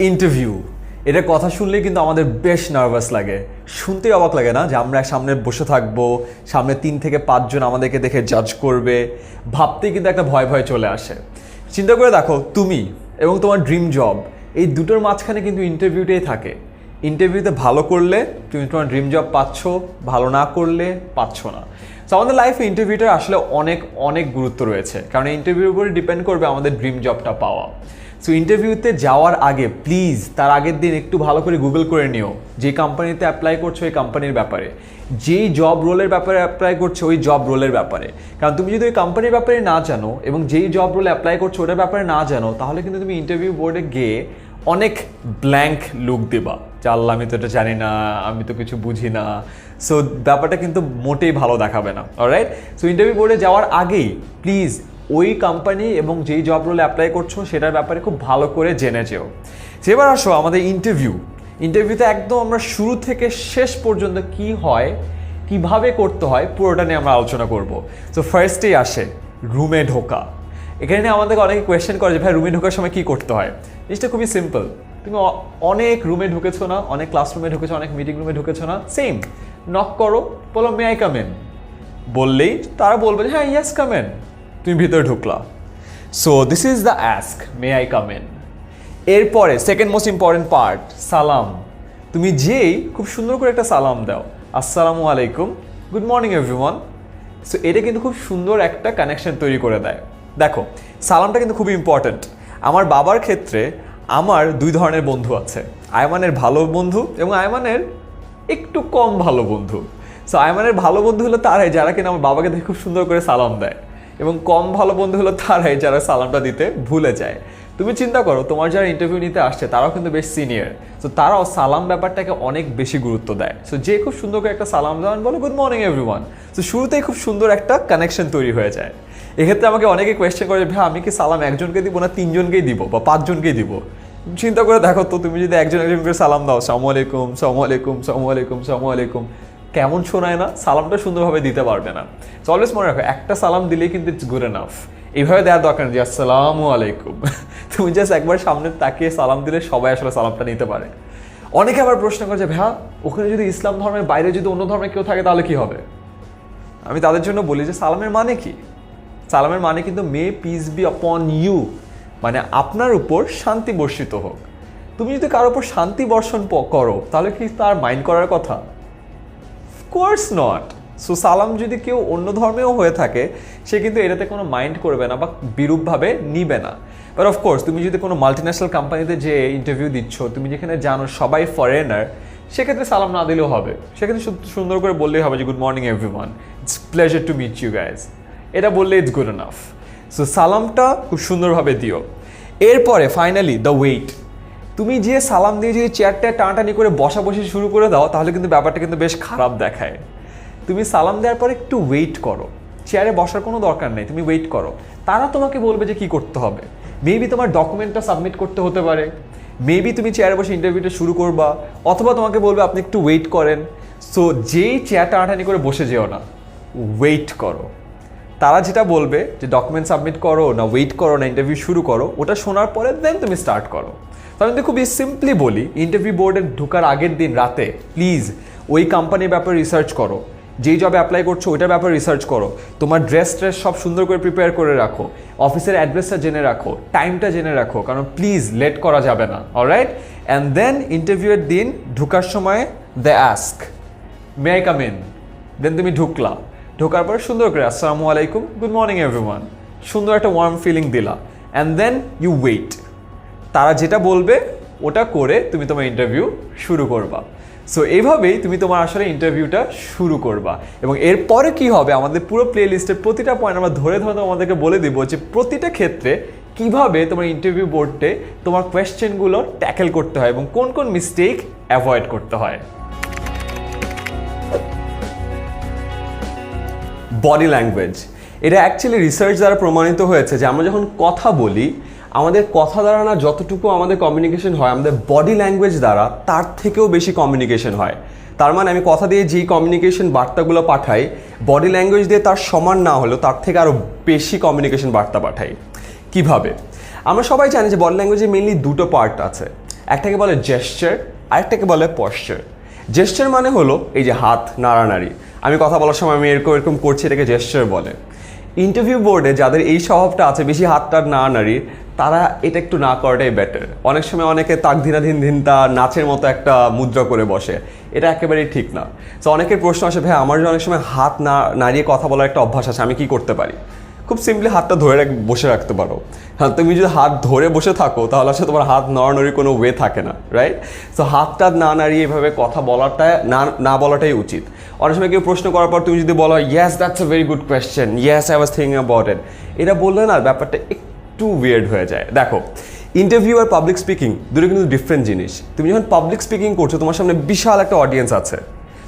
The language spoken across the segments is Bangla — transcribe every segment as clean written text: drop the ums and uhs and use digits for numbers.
ইন্টারভিউ, এটা কথা শুনলেই কিন্তু আমাদের বেশ নার্ভাস লাগে, শুনতেই অবাক লাগে না যে আমরা সামনে বসে থাকবো, সামনে 3 থেকে 5 জন আমাদেরকে দেখে জাজ করবে, ভাবতেই কিন্তু একটা ভয় ভয় চলে আসে। চিন্তা করে দেখো, তুমি এবং তোমার ড্রিম জব, এই দুটোর মাঝখানে কিন্তু ইন্টারভিউটাই থাকে। ইন্টারভিউতে ভালো করলে তুমি তোমার ড্রিম জব পাচ্ছ, ভালো না করলে পাচ্ছ না। সো আমাদের লাইফে ইন্টারভিউটার আসলে অনেক অনেক গুরুত্ব রয়েছে, কারণ ইন্টারভিউর উপরে ডিপেন্ড করবে আমাদের ড্রিম জবটা পাওয়া। সো ইন্টারভিউতে যাওয়ার আগে প্লিজ তার আগের দিন একটু ভালো করে গুগল করে নিও যে কোম্পানিতে অ্যাপ্লাই করছো ওই কোম্পানির ব্যাপারে, যেই জব রোলের ব্যাপারে অ্যাপ্লাই করছো ওই জব রোলের ব্যাপারে। কারণ তুমি যদি ওই কোম্পানির ব্যাপারে না জানো এবং যেই জব রোলে অ্যাপ্লাই করছো ওটার ব্যাপারে না জানো, তাহলে কিন্তু তুমি ইন্টারভিউ বোর্ডে গিয়ে অনেক ব্ল্যাঙ্ক লুক দেবা যে আল্লাহ আমি তো এটা জানি না, আমি তো কিছু বুঝি না। সো ব্যাপারটা কিন্তু মোটেই ভালো দেখাবে না। অলরাইট, সো ইন্টারভিউ বোর্ডে যাওয়ার আগেই প্লিজ ওই কোম্পানি এবং যেই জব রোলে অ্যাপ্লাই করছো সেটার ব্যাপারে খুব ভালো করে জেনে যেও। এবার আসো আমাদের ইন্টারভিউতে একদম আমরা শুরু থেকে শেষ পর্যন্ত কি হয়, কিভাবে করতে হয়, পুরোটা নিয়ে আমরা আলোচনা করব। সো ফার্স্টেই আসে রুমে ঢোকা। এখানে আমাদেরকে অনেকে কোয়েশ্চেন করে যে ভাই রুমে ঢোকার সময় কী করতে হয়। জিনিসটা খুবই সিম্পল। তুমি অনেক রুমে ঢুকেছো না, অনেক ক্লাসরুমে ঢুকেছো, অনেক মিটিং রুমে ঢুকেছো না, সেম নক করো, বলো মে আই কাম ইন, বললেই তারা বলবে যে হ্যাঁ ইয়েস কাম ইন, তুমি ভিতরে ঢুকলা। So this is the ask, may I come in. এরপরে সেকেন্ড মোস্ট ইম্পর্টেন্ট পার্ট, সালাম। তুমি যেই খুব সুন্দর করে একটা সালাম দাও, আসসালামু আলাইকুম, গুড মর্নিং এভরিওয়ান। সো এটা কিন্তু খুব সুন্দর একটা কানেকশন তৈরি করে দেয়। দেখো, সালামটা কিন্তু খুবই ইম্পর্ট্যান্ট। আমার বাবার ক্ষেত্রে আমার 2 ধরনের বন্ধু আছে, আয়মানের ভালো বন্ধু এবং আয়মানের একটু কম ভালো বন্ধু। সো আয়মানের ভালো বন্ধু হলো তারাই যারা কিনা আমার বাবাকে দেখে খুব সুন্দর করে সালাম দেয়, এবং কম ভালো বন্ধু হলো তারাই যারা সালামটা দিতে ভুলে যায়। তুমি চিন্তা করো, তোমার যারা ইন্টারভিউ নিতে আসছে তারাও কিন্তু বেশ সিনিয়র, সো তারাও সালাম ব্যাপারটাকে অনেক বেশি গুরুত্ব দেয়। সো যে খুব সুন্দর করে একটা সালাম দেওয়ান বলো গুড মর্নিং এভরিওয়ান, সো শুরুতেই খুব সুন্দর একটা কানেকশন তৈরি হয়ে যায়। এক্ষেত্রে আমাকে অনেকে কোয়েশ্চেন করে ভাই আমি কি সালাম একজনকে দিব না 3 জনকেই দিব বা 5 জনকেই দিব। চিন্তা করে দেখো তো, তুমি যদি একজন একজন করে সালাম দাও, সালামু আলাইকুম, সালামু আলাইকুম, সালামু আলাইকুম, সালামু আলাইকুম, কেমন শোনায় না? সালামটা সুন্দরভাবে দিতে পারবে না। সো অলওয়েজ মনে রাখো, একটা সালাম দিলেই কিন্তু ইটস গুড এনাফ। এইভাবে দেওয়ার দরকার নেই যে আসসালামু আলাইকুম। তুমি জাস্ট একবার সামনে তাকিয়ে সালাম দিলে সবাই আসলে সালামটা নিতে পারে। অনেকে আবার প্রশ্ন করে যে ভাইয়া ওখানে যদি ইসলাম ধর্মের বাইরে যদি অন্য ধর্মের কেউ থাকে তাহলে কি হবে? আমি তাদের জন্য বলি যে সালামের মানে কি? সালামের মানে কিন্তু মে পিস বি আপন ইউ, মানে আপনার উপর শান্তি বর্ষিত হোক। তুমি যদি কারোর উপর শান্তি বর্ষণ করো তাহলে কি তার মাইন্ড করার কথা? Course not. সো সালাম যদি কেউ অন্য ধর্মেও হয়ে থাকে সে কিন্তু এটাতে কোনো মাইন্ড করবে না বা বিরূপভাবে নিবে না। বাট অফকোর্স তুমি যদি কোনো মাল্টিন্যাশনাল কোম্পানিতে যে ইন্টারভিউ দিচ্ছ, তুমি যেখানে জানো সবাই ফরেনার, সেক্ষেত্রে সালাম না দিলেও হবে। সেক্ষেত্রে সুন্দর করে বললেই হবে যে good morning everyone, it's pleasure to meet you guys, এটা বললে ইটস গুড এনাফ। সো সালামটা খুব সুন্দরভাবে দিও। এরপরে ফাইনালি দ্য ওয়েট। তুমি যে সালাম দিয়ে যদি চেয়ারটা টানাটানি করে বসি শুরু করে দাও তাহলে কিন্তু ব্যাপারটা কিন্তু বেশ খারাপ দেখায়। তুমি সালাম দেওয়ার পরে একটু ওয়েট করো, চেয়ারে বসার কোনো দরকার নেই, তুমি ওয়েট করো। তারা তোমাকে বলবে যে কি করতে হবে। মেবি তোমার ডকুমেন্টটা সাবমিট করতে হতে পারে, মেবি তুমি চেয়ারে বসে ইন্টারভিউটা শুরু করবা, অথবা তোমাকে বলবে আপনি একটু ওয়েট করেন। সো যেই চেয়ার টানাটানি করে বসে যেও না, ওয়েট করো। তারা যেটা বলবে যে ডকুমেন্ট সাবমিট করো না ওয়েট করো না ইন্টারভিউ শুরু করো, ওটা শোনার পরে দেন তুমি স্টার্ট করো। তো আমি খুবই সিম্পলি বলি, ইন্টারভিউ বোর্ডে ঢোকার আগের দিন রাতে প্লিজ ওই কোম্পানির ব্যাপারে রিসার্চ করো, যেই জবে অ্যাপ্লাই করছো ওইটার ব্যাপারে রিসার্চ করো, তোমার ড্রেস সব সুন্দর করে প্রিপেয়ার করে রাখো, অফিসের অ্যাড্রেসটা জেনে রাখো, টাইমটা জেনে রাখো, কারণ প্লিজ লেট করা যাবে না। অলরাইট, অ্যান্ড দেন ইন্টারভিউয়ের দিন ঢোকার সময় they ask may I come in, then তুমি ঢোকার পরে সুন্দর করে আসসালামু আলাইকুম, গুড মর্নিং এভরিওয়ান, সুন্দর একটা ওয়ার্ম ফিলিং দিলা, অ্যান্ড দেন ইউ ওয়েট। তারা যেটা বলবে ওটা করে তুমি তোমার ইন্টারভিউ শুরু করবা। সো এইভাবেই তুমি তোমার আসলে ইন্টারভিউটা শুরু করবা। এবং এরপরে কি হবে, আমাদের পুরো প্লে লিস্টের প্রতিটা পয়েন্ট আমরা ধরে তোমাদেরকে বলে দিব যে প্রতিটা ক্ষেত্রে কিভাবে তোমার ইন্টারভিউ বোর্ডে তোমার কোয়েশ্চেনগুলো ট্যাকেল করতে হয় এবং কোন কোন মিস্টেক অ্যাভয়েড করতে হয়। বডি ল্যাঙ্গুয়েজ, এটা অ্যাকচুয়ালি রিসার্চ দ্বারা প্রমাণিত হয়েছে যে আমরা যখন কথা বলি, আমাদের কথা দ্বারা না যতটুকু আমাদের কমিউনিকেশন হয়, আমাদের বডি ল্যাঙ্গুয়েজ দ্বারা তার থেকেও বেশি কমিউনিকেশন হয়। তার মানে আমি কথা দিয়ে যেই কমিউনিকেশন বার্তাগুলো পাঠাই, বডি ল্যাঙ্গুয়েজ দিয়ে তার সমান না হলেও তার থেকে আরও বেশি কমিউনিকেশন বার্তা পাঠাই। কিভাবে? আমরা সবাই জানি যে বডি ল্যাঙ্গুয়েজে মেনলি 2টো পার্ট আছে। একটাকে বলে জেস্চার, আরেকটাকে বলে পশ্চার। জেস্চার মানে হলো এই যে হাত নাড়ানাড়ি, আমি কথা বলার সময় আমি এরকম এরকম করছি, এটাকে জেস্চার বলে। ইন্টারভিউ বোর্ডে যাদের এই স্বভাবটা আছে বেশি হাতটার নাড়ানাড়ি, তারা এটা একটু না করাটাই বেটার। অনেক সময় অনেকে তাক ধিনাধীন ধিনতা নাচের মতো একটা মুদ্রা করে বসে, এটা একেবারেই ঠিক না। তো অনেকের প্রশ্ন আসে, ভাই আমার যে অনেক সময় হাত না নাড়িয়ে কথা বলার একটা অভ্যাস আছে, আমি কি করতে পারি? খুব সিম্পলি হাতটা ধরে বসে রাখতে পারো। হ্যাঁ, তুমি যদি হাত ধরে বসে থাকো তাহলে আসলে তোমার হাত নড়ানড়ির কোনো ওয়ে থাকে না, রাইট? সো হাতটা না নাড়িয়ে এভাবে কথা বলাটা না বলাটাই উচিত। অনেক সময় কেউ প্রশ্ন করার পর তুমি যদি বলো yes that's a very good question, yes I was thinking about it, এটা বললে না ব্যাপারটা একটু উইয়ার্ড হয়ে যায়। দেখো, ইন্টারভিউ আর পাবলিক স্পিকিং দুটো কিন্তু ডিফারেন্ট জিনিস। তুমি যখন পাবলিক স্পিকিং করছো, তোমার সামনে বিশাল একটা অডিয়েন্স আছে,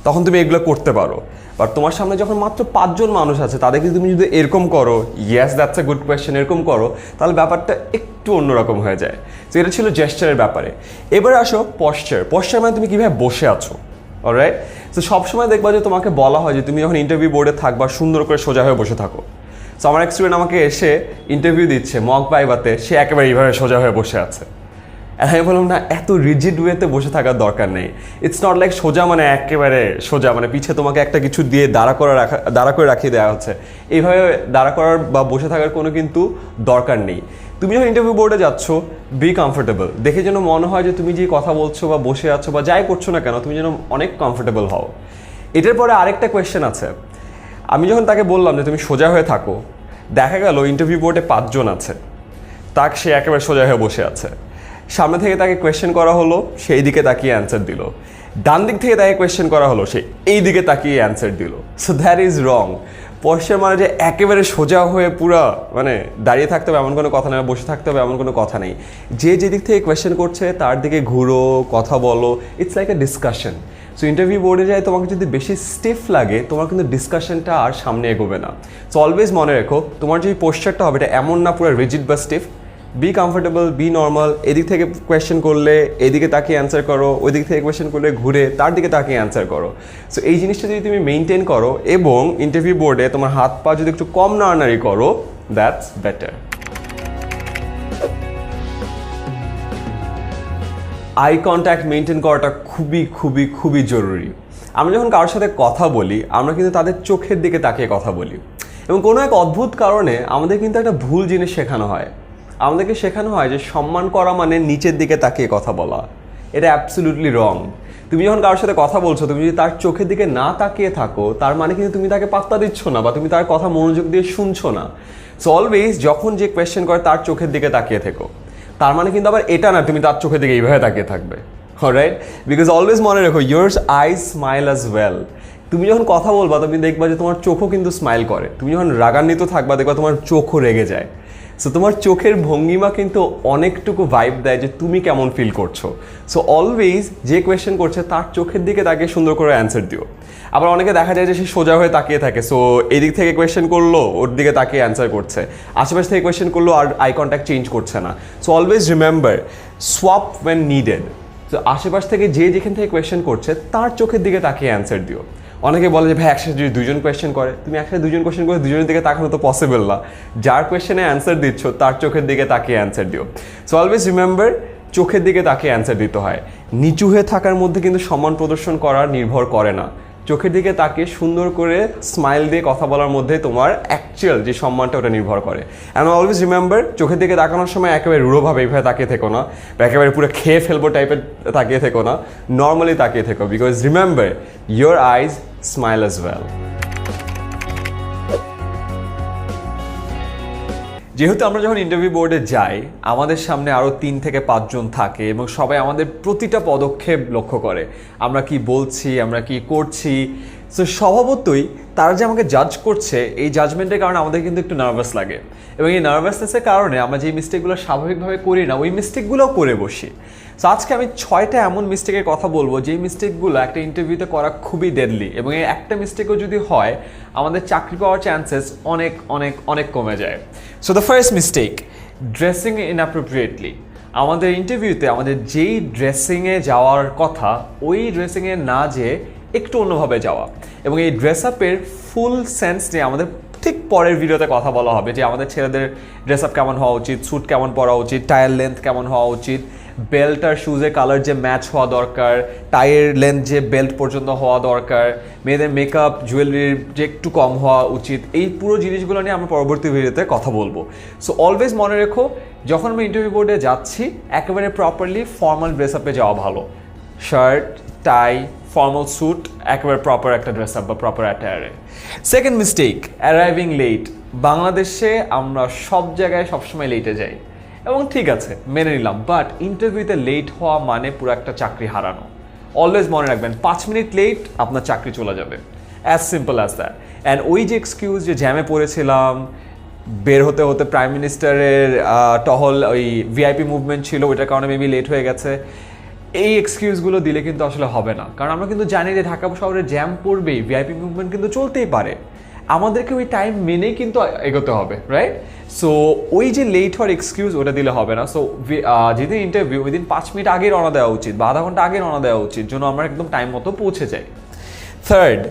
তখন তুমি এগুলো করতে পারো। বাট তোমার সামনে যখন মাত্র 5 জন মানুষ আছে, তাদেরকে তুমি যদি এরকম করো, yes that's a good question এরকম করো, তাহলে ব্যাপারটা একটু অন্যরকম হয়ে যায়। তো এটা ছিল জেস্চারের ব্যাপারে। এবারে আসো পশ্চার। পশ্চার মানে তুমি কীভাবে বসে আছো, অলরাইট? তো সবসময় দেখবা যে তোমাকে বলা হয় যে তুমি যখন ইন্টারভিউ বোর্ডে থাকবা সুন্দর করে সোজা হয়ে বসে থাকো। সো আমার এক স্টুডেন্ট আমাকে এসে ইন্টারভিউ দিচ্ছে মক ভাইভাতে, সে একেবারে এইভাবে সোজা হয়ে বসে আছে। আমি বললাম না, এত রিজিড ওয়েতে বসে থাকার দরকার নেই। ইটস নট লাইক সোজা মানে একেবারে সোজা, মানে পিছে তোমাকে একটা কিছু দিয়ে দাঁড়া করে রাখিয়ে দেওয়া হচ্ছে। এইভাবে দাঁড়া করার বা বসে থাকার কোনো কিন্তু দরকার নেই। তুমি যখন ইন্টারভিউ বোর্ডে যাচ্ছ, বি কমফোর্টেবল, দেখে যেন মনে হয় যে তুমি যে কথা বলছো বা বসে আছো বা যাই করছো না কেন, তুমি যেন অনেক কমফোর্টেবল হও। এটার পরে আরেকটা কোয়েশ্চেন আছে। আমি যখন তাকে বললাম যে তুমি সোজা হয়ে থাকো, দেখা গেল ইন্টারভিউ বোর্ডে 5 জন আছে, তাকে সে একেবারে সোজা হয়ে বসে আছে। সামনে থেকে তাকে কোয়েশ্চেন করা হলো, সেই দিকে তাকিয়ে অ্যান্সার দিল। ডান দিক থেকে তাকে কোয়েশ্চেন করা হলো, সে এই দিকে তাকিয়ে অ্যান্সার দিল। So that is wrong. Posture মানে যে একেবারে সোজা হয়ে পুরা মানে দাঁড়িয়ে থাকতে হবে এমন কোনো কথা নেই, বসে থাকতে হবে এমন কোনো কথা নেই। যে যেদিক থেকে কোয়েশ্চেন করছে তার দিকে ঘুরো, কথা বলো। It's like a discussion. So interview বোর্ডে যায় তোমাকে যদি বেশি স্টিফ লাগে, তোমার কিন্তু ডিসকাশনটা আর সামনে এগোবে না। সো অলওয়েজ মনে রেখো, তোমার যে পোশ্চারটা হবে এটা এমন না পুরো রিজিড বা stiff. Be comfortable, be normal. এদিক থেকে কোয়েশ্চেন করলে এদিকে তাকিয়ে অ্যান্সার করো, ওই দিক থেকে কোয়েশ্চেন করলে ঘুরে তার দিকে তাকিয়ে অ্যান্সার করো। সো এই জিনিসটা যদি তুমি মেনটেন করো এবং ইন্টারভিউ বোর্ডে তোমার হাত পা যদি একটু কম নাড়ানাড়ি করো, that's better. Eye contact maintain করাটা খুবই খুবই খুবই জরুরি। আমরা যখন কারোর সাথে কথা বলি, আমরা কিন্তু তাদের চোখের দিকে তাকিয়ে কথা বলি, এবং কোনো এক অদ্ভুত কারণে আমাদের কিন্তু একটা ভুল জিনিস শেখানো হয়। আমাদেরকে শেখানো হয় যে সম্মান করা মানে নিচের দিকে তাকিয়ে কথা বলা। এটা অ্যাবসলিউটলি রং। তুমি যখন কারোর সাথে কথা বলছো, তুমি যদি তার চোখের দিকে না তাকিয়ে থাকো, তার মানে কিন্তু তুমি তাকে পাত্তা দিচ্ছ না বা তুমি তার কথা মনোযোগ দিয়ে শুনছো না। সো অলওয়েজ যখন যে কোয়েশ্চেন করে তার চোখের দিকে তাকিয়ে থেকো। তার মানে কিন্তু আবার এটা না তুমি তার চোখের দিকে এইভাবে তাকিয়ে থাকবে, অলরাইট? বিকজ অলওয়েজ মনে রেখো, your eyes smile as well. তুমি যখন কথা বলবা তুমি দেখবা যে তোমার চোখও কিন্তু স্মাইল করে। তুমি যখন রাগান্বিত থাকবা দেখবা তোমার চোখও রেগে যায়। সো তোমার চোখের ভঙ্গিমা কিন্তু অনেকটুকু ভাইব দেয় যে তুমি কেমন ফিল করছো। সো অলওয়েজ যে কোয়েশ্চেন করছে তার চোখের দিকে তাকিয়ে সুন্দর করে অ্যান্সার দিও। আবার অনেকে দেখা যায় যে সে সোজা হয়ে তাকিয়ে থাকে, সো এদিক থেকে কোয়েশ্চেন করলো, ওর দিকে তাকিয়ে অ্যান্সার করছে, আশেপাশ থেকে কোয়েশ্চেন করলো আর আই কন্ট্যাক্ট চেঞ্জ করছে না। So always remember, swap when needed. তো আশেপাশ থেকে যে যেখান থেকে কোয়েশ্চেন করছে তার চোখের দিকে তাকিয়ে অ্যান্সার দিও। অনেকে বলে যে ভাই একসাথে যদি 2 জন কোয়েশ্চেন করে, তুমি একসাথে 2 জন কোয়েশ্চেন করে 2 জনের দিকে তাকানো তো পসিবল না। যার কোয়েশ্চেনে অ্যান্সার দিচ্ছ তার চোখের দিকে তাকিয়ে অ্যান্সার দিও। সো অলওয়েজ রিমেম্বার, চোখের দিকে তাকিয়ে অ্যান্সার দিতে হয়। নিচু হয়ে থাকার মধ্যে কিন্তু সম্মান প্রদর্শন করার নির্ভর করে না। চোখের দিকে তাকিয়ে সুন্দর করে স্মাইল দিয়ে কথা বলার মধ্যে তোমার অ্যাকচুয়াল যে সম্মানটা ওটা নির্ভর করে। অ্যান্ড অলওয়েজ রিমেম্বার, চোখের দিকে তাকানোর সময় একেবারে রূঢ়ভাবে এইভাবে তাকিয়ে থেকো না, বা একেবারে পুরো খেয়ে ফেলবো টাইপের তাকিয়ে থেকো না, নর্মালি তাকিয়ে থেকো। Because remember, your eyes smile as well. যেহেতু আমরা যখন ইন্টারভিউ বোর্ডে যাই, আমাদের সামনে আরও 3 থেকে 5 জন থাকে এবং সবাই আমাদের প্রতিটা পদক্ষেপ লক্ষ্য করে, আমরা কি বলছি, আমরা কি করছি। সো স্বভাবতই তারা যে আমাকে জাজ করছে, এই জাজমেন্টের কারণে আমাদের কিন্তু একটু নার্ভাস লাগে, এবং এই নার্ভাসনেসের কারণে আমরা যে মিস্টেকগুলো স্বাভাবিকভাবে করি না, ওই মিস্টেকগুলোও করে বসি। সো আজকে আমি 6টা এমন মিস্টেকের কথা বলবো যেই মিস্টেকগুলো একটা ইন্টারভিউতে করা খুবই ডেডলি, এবং এই একটা মিস্টেকও যদি হয় আমাদের চাকরি পাওয়ার চান্সেস অনেক অনেক অনেক কমে যায়। So the first mistake, dressing inappropriately. আমাদের ইন্টারভিউতে আমাদের যেই ড্রেসিংয়ে যাওয়ার কথা, ওই ড্রেসিংয়ে না যেয়ে একটু অন্যভাবে যাওয়া, এবং এই ড্রেস আপের ফুল সেন্স নিয়ে আমাদের ঠিক পরের ভিডিওতে কথা বলা হবে যে আমাদের ছেলেদের ড্রেস আপ কেমন হওয়া উচিত, স্যুট কেমন পরা উচিত, টায়ার লেন্থ কেমন হওয়া উচিত, বেল্ট আর শুজের কালার যে ম্যাচ হওয়া দরকার, টাইয়ের লেন্থ যে বেল্ট পর্যন্ত হওয়া দরকার, মেয়েদের মেকআপ জুয়েলারির যে একটু কম হওয়া উচিত, এই পুরো জিনিসগুলো নিয়ে আমরা পরবর্তী ভিডিওতে কথা বলবো। সো অলওয়েজ মনে রেখো, যখন আমি ইন্টারভিউ বোর্ডে যাচ্ছি একেবারে প্রপারলি ফর্মাল ড্রেস আপে যাওয়া ভালো। শার্ট, টাই, ফর্মাল স্যুট, একেবারে প্রপার একটা ড্রেস আপ বা প্রপার অ্যাটায়ারে। Second mistake, arriving late. বাংলাদেশে আমরা সব জায়গায় সবসময় লেটে যাই এবং ঠিক আছে মেনে নিলাম, বাট ইন্টারভিউতে লেট হওয়া মানে পুরো একটা চাকরি হারানো। অলওয়েজ মনে রাখবেন 5 মিনিট লেট আপনার চাকরি চলে যাবে, as simple as that. And ওই যে এক্সকিউজ যে জ্যামে পড়েছিলাম, বের হতে হতে প্রাইম মিনিস্টারের টহল ওই ভিআইপি মুভমেন্ট ছিল, ওইটার কারণে মেবি লেট হয়ে গেছে, এই এক্সকিউজগুলো দিলে কিন্তু আসলে হবে না। কারণ আমরা কিন্তু জানি যে ঢাকা শহরে জ্যাম পড়বেই, ভিআইপি মুভমেন্ট কিন্তু চলতেই পারে, আমাদেরকে ওই টাইম মেনেই কিন্তু এগোতে হবে, রাইট? সো ওই যে লেট হওয়ার এক্সকিউজ ওটা দিলে হবে না। সো যেদিন ইন্টারভিউ ওই দিন 5 মিনিট আগে রওনা দেওয়া উচিত বা আধা ঘন্টা আগে রওনা দেওয়া উচিত, যেন আমরা একদম টাইম মতো পৌঁছে যাই। Third,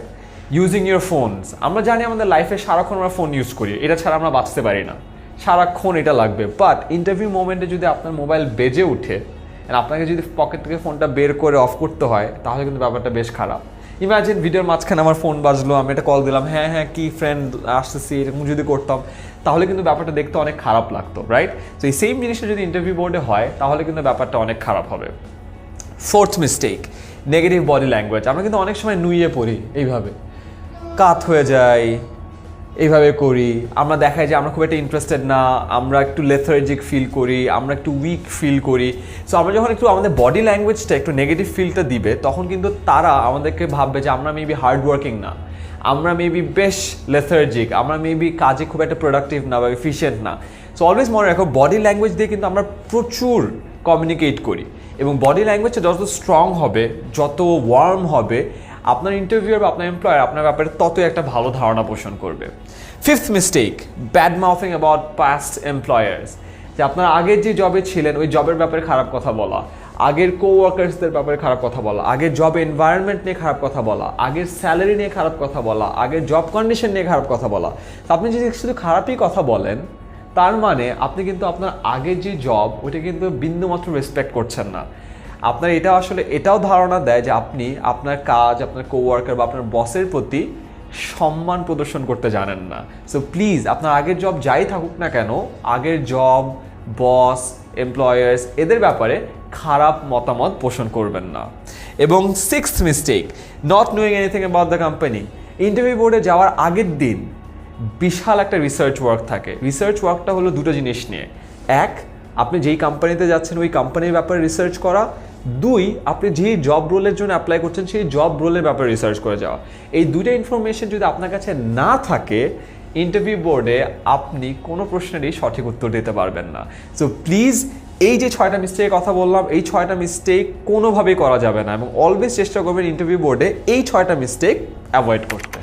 using your phones. আমরা জানি আমাদের লাইফে সারাক্ষণ আমরা ফোন ইউজ করি, এটা ছাড়া আমরা বাঁচতে পারি না, সারাক্ষণ এটা লাগবে। বাট ইন্টারভিউ মোমেন্টে যদি আপনার মোবাইল বেজে উঠে, আপনাকে যদি পকেট থেকে ফোনটা বের করে অফ করতে হয়, তাহলে কিন্তু ব্যাপারটা বেশ খারাপ। ইমাজিন ভিডিওর মাঝখানে আমার ফোন বাজলো, আমি একটা কল দিলাম, হ্যাঁ হ্যাঁ কি ফ্রেন্ড আসতেছি, এরকম যদি করতাম তাহলে কিন্তু ব্যাপারটা দেখতে অনেক খারাপ লাগতো, রাইট? তো এই সেম জিনিসটা যদি ইন্টারভিউ বোর্ডে হয় তাহলে কিন্তু ব্যাপারটা অনেক খারাপ হবে। Fourth mistake, negative body language. আমরা কিন্তু অনেক সময় নুইয়ে পড়ি, এইভাবে কাত হয়ে যায়, এইভাবে করি, আমরা দেখাই যে আমরা খুব একটা ইন্টারেস্টেড না, আমরা একটু লেথার্জিক ফিল করি, আমরা একটু উইক ফিল করি। সো আমরা যখন একটু আমাদের বডি ল্যাঙ্গুয়েজটা একটু নেগেটিভ ফিলটা দিবে, তখন কিন্তু তারা আমাদেরকে ভাববে যে আমরা মেবি হার্ড ওয়ার্কিং না, আমরা মেবি বেশ লেথার্জিক, আমরা মেবি কাজে খুব একটা প্রোডাক্টিভ না বা এফিশিয়েন্ট না। সো অলওয়েজ মনে রাখো, বডি ল্যাঙ্গুয়েজ দিয়ে কিন্তু আমরা প্রচুর কমিউনিকেট করি, এবং বডি ল্যাঙ্গুয়েজটা যত স্ট্রং হবে, যত ওয়ার্ম হবে, আপনার ইন্টারভিউয়ার বা আপনার এমপ্লয়ার আপনার ব্যাপারে ততই একটা ভালো ধারণা পোষণ করবে। Fifth mistake, bad mouthing about past employers. যে আপনার আগের যে জবে ছিলেন ওই জবের ব্যাপারে খারাপ কথা বলা, আগের কোওয়ার্কার্সদের ব্যাপারে খারাপ কথা বলা, আগের জব এনভায়রনমেন্ট নিয়ে খারাপ কথা বলা, আগের স্যালারি নিয়ে খারাপ কথা বলা, আগের জব কন্ডিশন নিয়ে খারাপ কথা বলা। তো আপনি যদি শুধু খারাপই কথা বলেন, তার মানে আপনি কিন্তু আপনার আগের যে জব ওইটা কিন্তু বিন্দুমাত্র রেসপেক্ট করছেন না। আপনার এটা আসলে এটাও ধারণা দেয় যে আপনি আপনার কাজ, আপনার কোওয়ার্কার বা আপনার বসের প্রতি সম্মান প্রদর্শন করতে জানেন না। সো প্লিজ, আপনার আগের জব যাই থাকুক না কেন, আগের জব, বস, এমপ্লয়ার্স এদের ব্যাপারে খারাপ মতামত পোষণ করবেন না। এবং sixth mistake, not knowing anything about the company. Interview বোর্ডে যাওয়ার আগের দিন বিশাল একটা রিসার্চ ওয়ার্ক থাকে। রিসার্চ ওয়ার্কটা হলো দুটো জিনিস নিয়ে, এক, আপনি যেই কোম্পানিতে যাচ্ছেন ওই কোম্পানির ব্যাপারে রিসার্চ করা, দুই, আপনি যেই জব রোলের জন্য অ্যাপ্লাই করছেন সেই জব রোলের ব্যাপারে রিসার্চ করে যাওয়া। এই দুটো ইনফরমেশন যদি আপনার কাছে না থাকে, ইন্টারভিউ বোর্ডে আপনি কোনো প্রশ্নেরই সঠিক উত্তর দিতে পারবেন না। সো প্লিজ, এই যে 6টা মিস্টেকের কথা বললাম, এই 6টা মিস্টেক কোনোভাবেই করা যাবে না, এবং অলওয়েজ চেষ্টা করবেন ইন্টারভিউ বোর্ডে এই 6টা মিস্টেক অ্যাভয়েড করতে।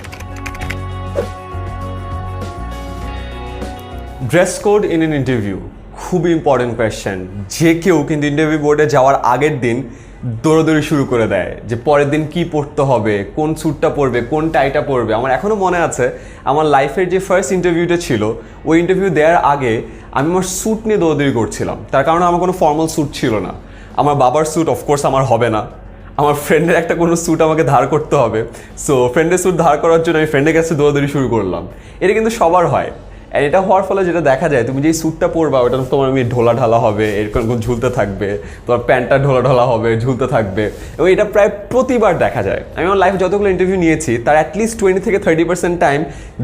Dress code in an interview, খুবই ইম্পর্টেন্ট কোয়েশ্চেন। যে কেউ কিন্তু ইন্টারভিউ বোর্ডে যাওয়ার আগের দিন দৌড়াদৌড়ি শুরু করে দেয় যে পরের দিন কি পরতে হবে, কোন স্যুটটা পরবে, কোন টাইটা পরবে। আমার এখনও মনে আছে আমার লাইফের যে ফার্স্ট ইন্টারভিউটা ছিল, ওই ইন্টারভিউ দেওয়ার আগে আমি আমার স্যুট নিয়ে দৌড়াদৌড়ি করছিলাম, তার কারণে আমার কোনো ফর্মাল স্যুট ছিল না। আমার বাবার স্যুট অফকোর্স আমার হবে না, আমার ফ্রেন্ডের একটা কোনো স্যুট আমাকে ধার করতে হবে। সো ফ্রেন্ডের স্যুট ধার করার জন্য আমি ফ্রেন্ডের কাছে দৌড়াদৌড়ি শুরু করলাম। এটা কিন্তু সবার হয়, আর এটা হওয়ার ফলে যেটা দেখা যায়, তুমি যেই স্যুটটা পরবা ওটা তোমার ঢোলা ঢালা হবে, এরকম ঝুলতে থাকবে, তোমার প্যান্টটা ঢোলা ঢালা হবে, ঝুলতে থাকবে, এবং এটা প্রায় প্রতিবার দেখা যায়। আমি আমার লাইফে যতগুলো ইন্টারভিউ নিয়েছি তার অ্যাটলিস্ট 20 থেকে 30% টাইম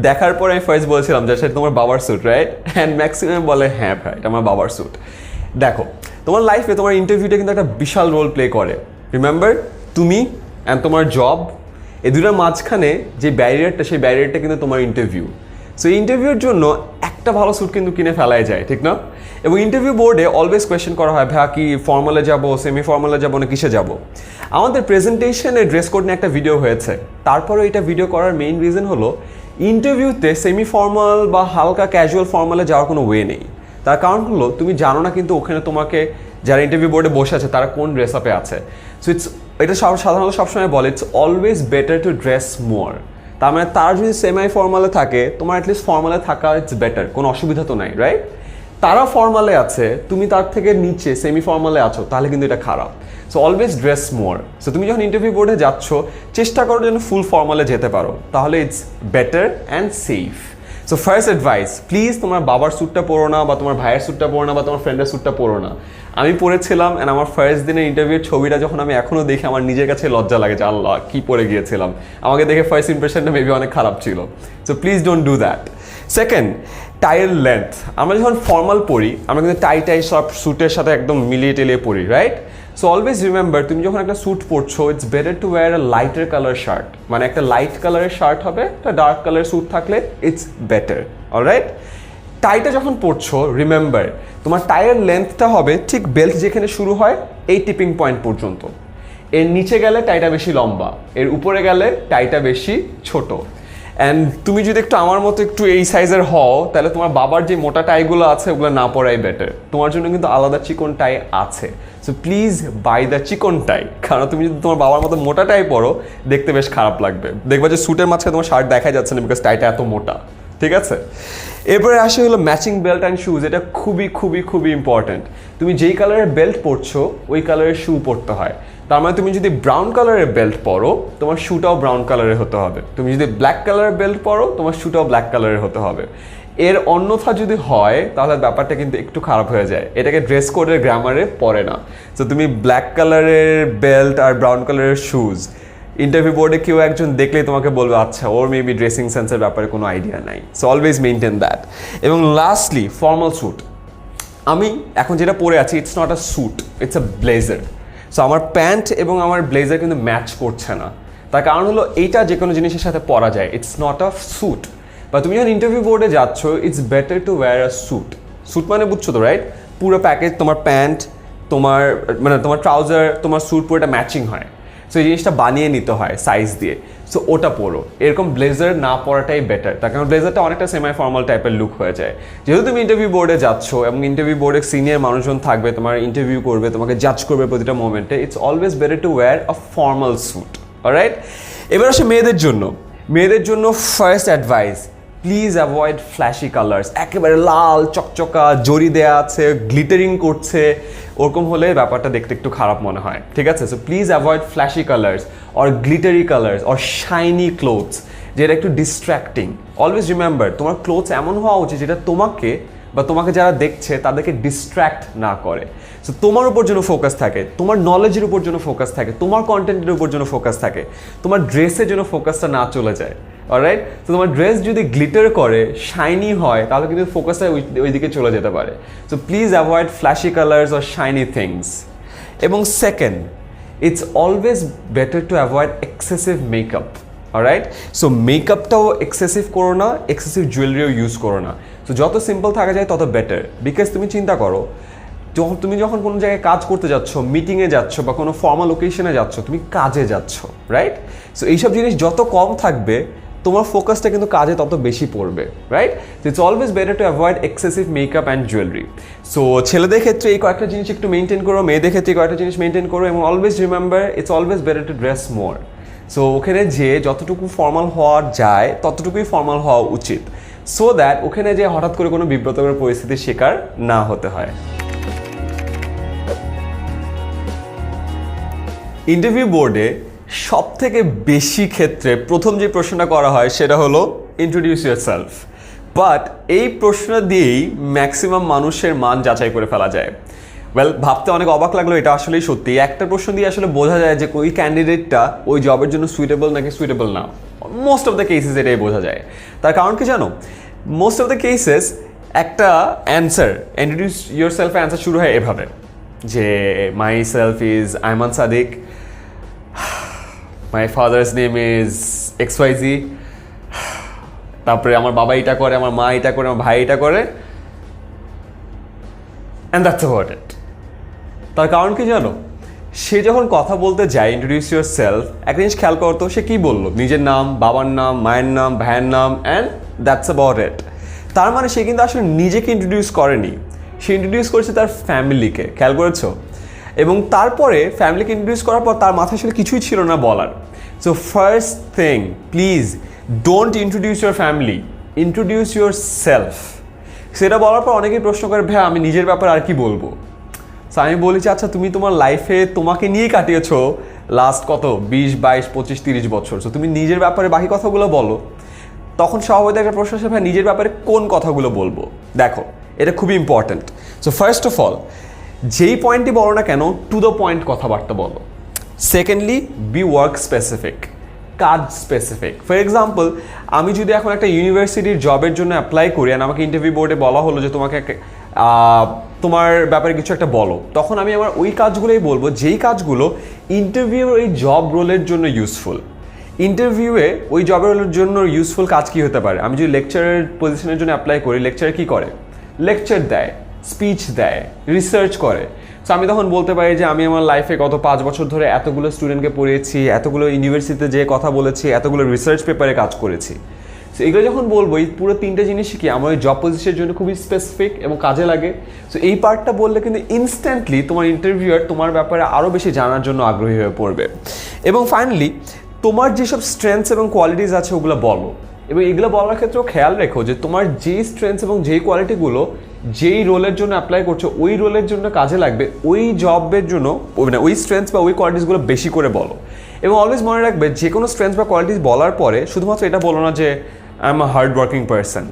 দেখার পরে আমি ফার্স্ট বলছিলাম যে সেটা তোমার বাবার স্যুট, রাইট? অ্যান্ড ম্যাক্সিমাম বলে হ্যাঁ ভাই এটা আমার বাবার স্যুট। দেখো, তোমার লাইফে তোমার ইন্টারভিউটা কিন্তু একটা বিশাল রোল প্লে করে। রিমেম্বার, তুমি অ্যান্ড তোমার জব, এই দুটোর মাঝখানে যে ব্যারিয়ারটা, সেই ব্যারিয়ারটা কিন্তু তোমার ইন্টারভিউ। সো ইন্টারভিউর জন্য একটা ভালো স্যুট কিন্তু কিনে ফেলাই যায়, ঠিক না? এবং ইন্টারভিউ বোর্ডে অলওয়েজ কোয়েশ্চেন করা হয়, ভাইয়া কি ফর্মালে যাব, সেমি ফর্মালে যাব না কিসে যাব? আমাদের প্রেজেন্টেশনে ড্রেস কোড নিয়ে একটা ভিডিও হয়েছে, তারপরেও এটা ভিডিও করার মেইন রিজন হলো ইন্টারভিউতে সেমি ফর্মাল বা হালকা ক্যাজুয়াল ফর্মালে যাওয়ার কোনো ওয়ে নেই। তার কারণ হলো তুমি জানো না কিন্তু ওখানে তোমাকে যারা ইন্টারভিউ বোর্ডে বসে আছে তারা কোন ড্রেস আপে আছে। সো এটা সাধারণত সবসময় বলে it's always better to dress more. তার মানে তারা যদি সেমি ফর্মালে থাকে, তোমার অ্যাটলিস্ট ফর্মালে থাকা ইটস বেটার, কোনো অসুবিধা তো নাই, রাইট? তারা ফর্মালে আছে, তুমি তার থেকে নিচে সেমি ফর্মালে আছো, তাহলে কিন্তু এটা খারাপ। সো অলওয়েজ ড্রেস মোর। সো তুমি যখন ইন্টারভিউ বোর্ডে যাচ্ছ, চেষ্টা করো যেন ফুল ফর্মালে যেতে পারো, তাহলে it's better and safe. So first advice, please তোমার বাবার স্যুটটা পরো না, বা তোমার ভাইয়ের স্যুটটা পরো না, বা তোমার ফ্রেন্ডের স্যুটটা পরো না। আমি পরেছিলাম, অ্যান্ড আমার ফার্স্ট দিনের ইন্টারভিউর ছবিটা যখন আমি এখনও দেখি, আমার নিজের কাছে লজ্জা লাগে যে আল্লাহ কী পরে গিয়েছিলাম, আমাকে দেখে ফার্স্ট ইমপ্রেশনটা মেবি অনেক খারাপ ছিল। So please don't do that. Second, টাইয়ের লেন্থ। আমরা যখন ফর্মাল পরি, আমরা কিন্তু টাই সব স্যুটের সাথে একদম মিলিয়ে টেলিয়ে পরি, রাইট? সো অলওয়েজ রিমেম্বার, তুমি যখন একটা স্যুট পরছো, it's better to wear a lighter colour shirt. মানে একটা লাইট কালারের শার্ট হবে, একটা ডার্ক কালার স্যুট থাকলে ইটস বেটার, অলরাইট? টাইটা যখন পরছো, রিমেম্বার তোমার টাইয়ের লেন্থটা হবে ঠিক বেল্ট যেখানে শুরু হয় এই টিপিং পয়েন্ট পর্যন্ত। এর নিচে গেলে টাইটা বেশি লম্বা, এর উপরে গেলে টাইটা বেশি ছোট। অ্যান্ড তুমি যদি একটু আমার মতো একটু এই সাইজের হও, তাহলে তোমার বাবার যে মোটা টাইগুলো আছে ওগুলো না পরাই বেটার। তোমার জন্য কিন্তু আলাদা চিকন টাই আছে। সো প্লিজ বাই দ্য চিকন টাই, কারণ তুমি যদি তোমার বাবার মতো মোটা টাই পরো, দেখতে বেশ খারাপ লাগবে। দেখবা যে স্যুটের মাঝখানে তোমার শার্ট দেখা যাচ্ছে না, বিকজ টাইটা এত মোটা। ঠিক আছে, এরপরে আসে হলো ম্যাচিং বেল্ট অ্যান্ড শুজ। এটা খুবই খুবই খুবই ইম্পর্ট্যান্ট। তুমি যেই কালারের বেল্ট পরছো ওই কালারের শু পরতে হয়। তার মানে তুমি যদি ব্রাউন কালারের বেল্ট পরো, তোমার শুটাও ব্রাউন কালারের হতে হবে। তুমি যদি ব্ল্যাক কালারের বেল্ট পরো, তোমার শুটাও ব্ল্যাক কালারের হতে হবে। এর অন্যথা যদি হয়, তাহলে ব্যাপারটা কিন্তু একটু খারাপ হয়ে যায়। এটাকে ড্রেস কোডের গ্রামারে পড়ে না। তো তুমি ব্ল্যাক কালারের বেল্ট আর ব্রাউন কালারের শুজ, ইন্টারভিউ বোর্ডে কেউ একজন দেখলেই তোমাকে বলবে আচ্ছা ওর মেবি ড্রেসিং সেন্সের ব্যাপারে কোনো আইডিয়া নাই। So always maintain that. এবং লাস্টলি, ফর্মাল স্যুট। আমি এখন যেটা পরে আছি, it's not a suit, it's a blazer. So আমার প্যান্ট এবং আমার ব্লেজার কিন্তু ম্যাচ করছে না। তার কারণ হলো এইটা যে কোনো জিনিসের সাথে পরা যায়, ইটস নট আ স্যুট। বা তুমি যখন ইন্টারভিউ বোর্ডে যাচ্ছ, it's better to wear a suit. Suit মানে বুঝছো তো, রাইট? পুরো প্যাকেজ, তোমার প্যান্ট, তোমার মানে তোমার ট্রাউজার, তোমার স্যুট পুরোটা ম্যাচিং হয়। সো এই জিনিসটা বানিয়ে নিতে হয় সাইজ দিয়ে। সো ওটা পরো। এরকম ব্লেজার না পরাটাই বেটার, তার কারণ ব্লেজারটা অনেকটা সেমাই ফর্মাল টাইপের লুক হয়ে যায়। যেহেতু তুমি ইন্টারভিউ বোর্ডে যাচ্ছ এবং ইন্টারভিউ বোর্ডে সিনিয়র মানুষজন থাকবে, তোমার ইন্টারভিউ করবে, তোমাকে জাজ করবে প্রতিটা মোমেন্টে, it's always better to wear a formal suit, alright? এবার আসে মেয়েদের জন্য। মেয়েদের জন্য first advice, please avoid flashy colours. একেবারে লাল চকচকা জরি দেয়া আছে, গ্লিটারিং করছে, ওরকম হলে ব্যাপারটা দেখতে একটু খারাপ মনে হয়। ঠিক আছে, so please avoid flashy colours or glittery colours or shiny clothes, যেটা একটু ডিস্ট্র্যাক্টিং। অলওয়েজ রিমেম্বার, তোমার ক্লোথস এমন হওয়া উচিত যেটা তোমাকে বা তোমাকে যারা দেখছে তাদেরকে ডিস্ট্র্যাক্ট না করে। সো তোমার উপর যেন ফোকাস থাকে, তোমার নলেজের উপর যেন ফোকাস থাকে, তোমার কন্টেন্টের উপর যেন ফোকাস থাকে, তোমার ড্রেসের জন্য ফোকাসটা না চলে যায়, অলরাইট? তো তোমার ড্রেস যদি গ্লিটার করে, শাইনি হয়, তাহলে কিন্তু ফোকাসটা ওই দিকে চলে যেতে পারে। So please avoid flashy colours or shiny things. এবং second, it's always better to avoid excessive makeup, alright? So মেকআপটাও এক্সেসিভ করো না, এক্সেসিভ জুয়েলারিও ইউজ করো না। সো যত সিম্পল থাকা যায় তত বেটার। বিকজ তুমি চিন্তা করো, তুমি যখন কোনো জায়গায় কাজ করতে যাচ্ছ, মিটিংয়ে যাচ্ছ বা কোনো ফর্মাল ওকেশনে যাচ্ছ, তুমি কাজে যাচ্ছ, রাইট? সো এইসব জিনিস যত কম থাকবে, তোমার ফোকাসটা কিন্তু কাজে তত বেশি পড়বে, right? So it's always better to avoid excessive makeup and jewellery. So ছেলেদের ক্ষেত্রে এই কয়েকটা জিনিস একটু মেনটেন করো, মেয়েদের ক্ষেত্রে এই কয়েকটা জিনিস মেনটেন করো, এবং always remember, it's always better to dress more. So ওখানে যে যতটুকু ফর্মাল হওয়া যায় ততটুকুই ফর্মাল হওয়া উচিত, সো দ্যাট ওখানে যে হঠাৎ করে কোনো বিব্রতকর পরিস্থিতির শিকার না হতে হয়। ইন্টারভিউ বোর্ডে সব থেকে বেশি ক্ষেত্রে প্রথম যে প্রশ্নটা করা হয় সেটা হলো ইন্ট্রোডিউস ইউরসেলফ। বাট এই প্রশ্ন দিয়েই ম্যাক্সিমাম মানুষের মান যাচাই করে ফেলা যায়। ওয়েল, ভাবতে অনেক অবাক লাগলো, এটা আসলেই সত্যি। একটা প্রশ্ন দিয়ে আসলে বোঝা যায় যে ওই ক্যান্ডিডেটটা ওই জবের জন্য সুইটেবল নাকি সুইটেবল না। মোস্ট অফ দ্য কেসেস এটাই বোঝা যায়। তার কারণ কি জানো? মোস্ট অফ দ্য কেসেস একটা অ্যান্সার, ইন্ট্রোডিউস ইউরসেলফের অ্যান্সার শুরু হয় এভাবে যে myself is Aiman Sadiq, my father's name is XYZ, তারপরে আমার বাবা এটা করে, আমার মা এটা করে, আমার ভাই এটা করে, অ্যান্ড দ্যাটস অ্যাবাউট ইট। তার কারণ কি জানো? সে যখন কথা বলতে যায় ইন্ট্রোডিউস ইউর সেলফ, একটা জিনিস খেয়াল করতো, সে কী বললো? নিজের নাম, বাবার নাম, মায়ের নাম, ভাইয়ের নাম, অ্যান্ড দ্যাটস অ্যাবাউট ইট। তার মানে সে কিন্তু আসলে নিজেকে ইন্ট্রোডিউস করেনি, সে ইন্ট্রোডিউস করেছে তার ফ্যামিলিকে। খেয়াল করেছো? এবং তারপরে ফ্যামিলিকে ইন্ট্রোডিউস করার পর তার মাথায় আসলে কিছুই ছিল না বলার। So first thing, please don't introduce your family, introduce your self. সেটা বলার পর অনেকেই প্রশ্ন করে ভাই আমি নিজের ব্যাপারে আর কি বলবো। সো আমি বলেছি আচ্ছা তুমি তোমার লাইফে তোমাকে নিয়ে কাটিয়েছো লাস্ট কত 20, 22, 25, 30 বছর, সো তুমি নিজের ব্যাপারে বাকি কথাগুলো বলো। তখন স্বাভাবিক একটা প্রশ্ন আসে ভাই নিজের ব্যাপারে কোন কথাগুলো বলবো। দেখো এটা খুবই important. So first of all যেই পয়েন্টই বলো না কেন টু দ্য পয়েন্ট কথাবার্তা বলো। সেকেন্ডলি বি ওয়ার্ক স্পেসিফিক, কাজ স্পেসিফিক। ফর এক্সাম্পল আমি যদি এখন একটা ইউনিভার্সিটির জবের জন্য অ্যাপ্লাই করি আর আমাকে ইন্টারভিউ বোর্ডে বলা হলো যে তোমাকে তোমার ব্যাপারে কিছু একটা বলো, তখন আমি আমার ওই কাজগুলোই বলবো যেই কাজগুলো ইন্টারভিউ ওই জব রোলের জন্য ইউজফুল। ইন্টারভিউয়ে ওই জব রোলের জন্য ইউজফুল কাজ কী হতে পারে? আমি যদি লেকচারের পজিশনের জন্য অ্যাপ্লাই করি, লেকচার কী করে? লেকচার দেয়, স্পিচ দেয়, রিসার্চ করে। সো আমি তখন বলতে পারি যে আমি আমার লাইফে গত 5 বছর ধরে এতগুলো স্টুডেন্টকে পড়িয়েছি, এতগুলো ইউনিভার্সিটিতে যেয়ে কথা বলেছি, এতগুলো রিসার্চ পেপারে কাজ করেছি। সো এগুলো যখন বলবো এই পুরো 3টে জিনিসই কি আমার ওই জব পজিশনের জন্য খুবই স্পেসিফিক এবং কাজে লাগে। সো এই পার্টটা বললে কিন্তু ইনস্ট্যান্টলি তোমার ইন্টারভিউয়ার তোমার ব্যাপারে আরও বেশি জানার জন্য আগ্রহী হয়ে পড়বে। এবং ফাইনালি তোমার যেসব স্ট্রেংথস এবং কোয়ালিটিস আছে ওগুলো বলো, এবং এগুলো বলার ক্ষেত্রেও খেয়াল রেখো যে তোমার যেই স্ট্রেংথস এবং যেই কোয়ালিটিগুলো যেই রোলের জন্য অ্যাপ্লাই করছো ওই রোলের জন্য কাজে লাগবে, ওই জবের জন্য মানে ওই স্ট্রেংথস বা ওই কোয়ালিটিসগুলো বেশি করে বলো। এবং অলওয়েজ মনে রাখবে যে কোনো স্ট্রেংথস বা কোয়ালিটিস বলার পরে শুধুমাত্র এটা বলো না যে I am a hard working person,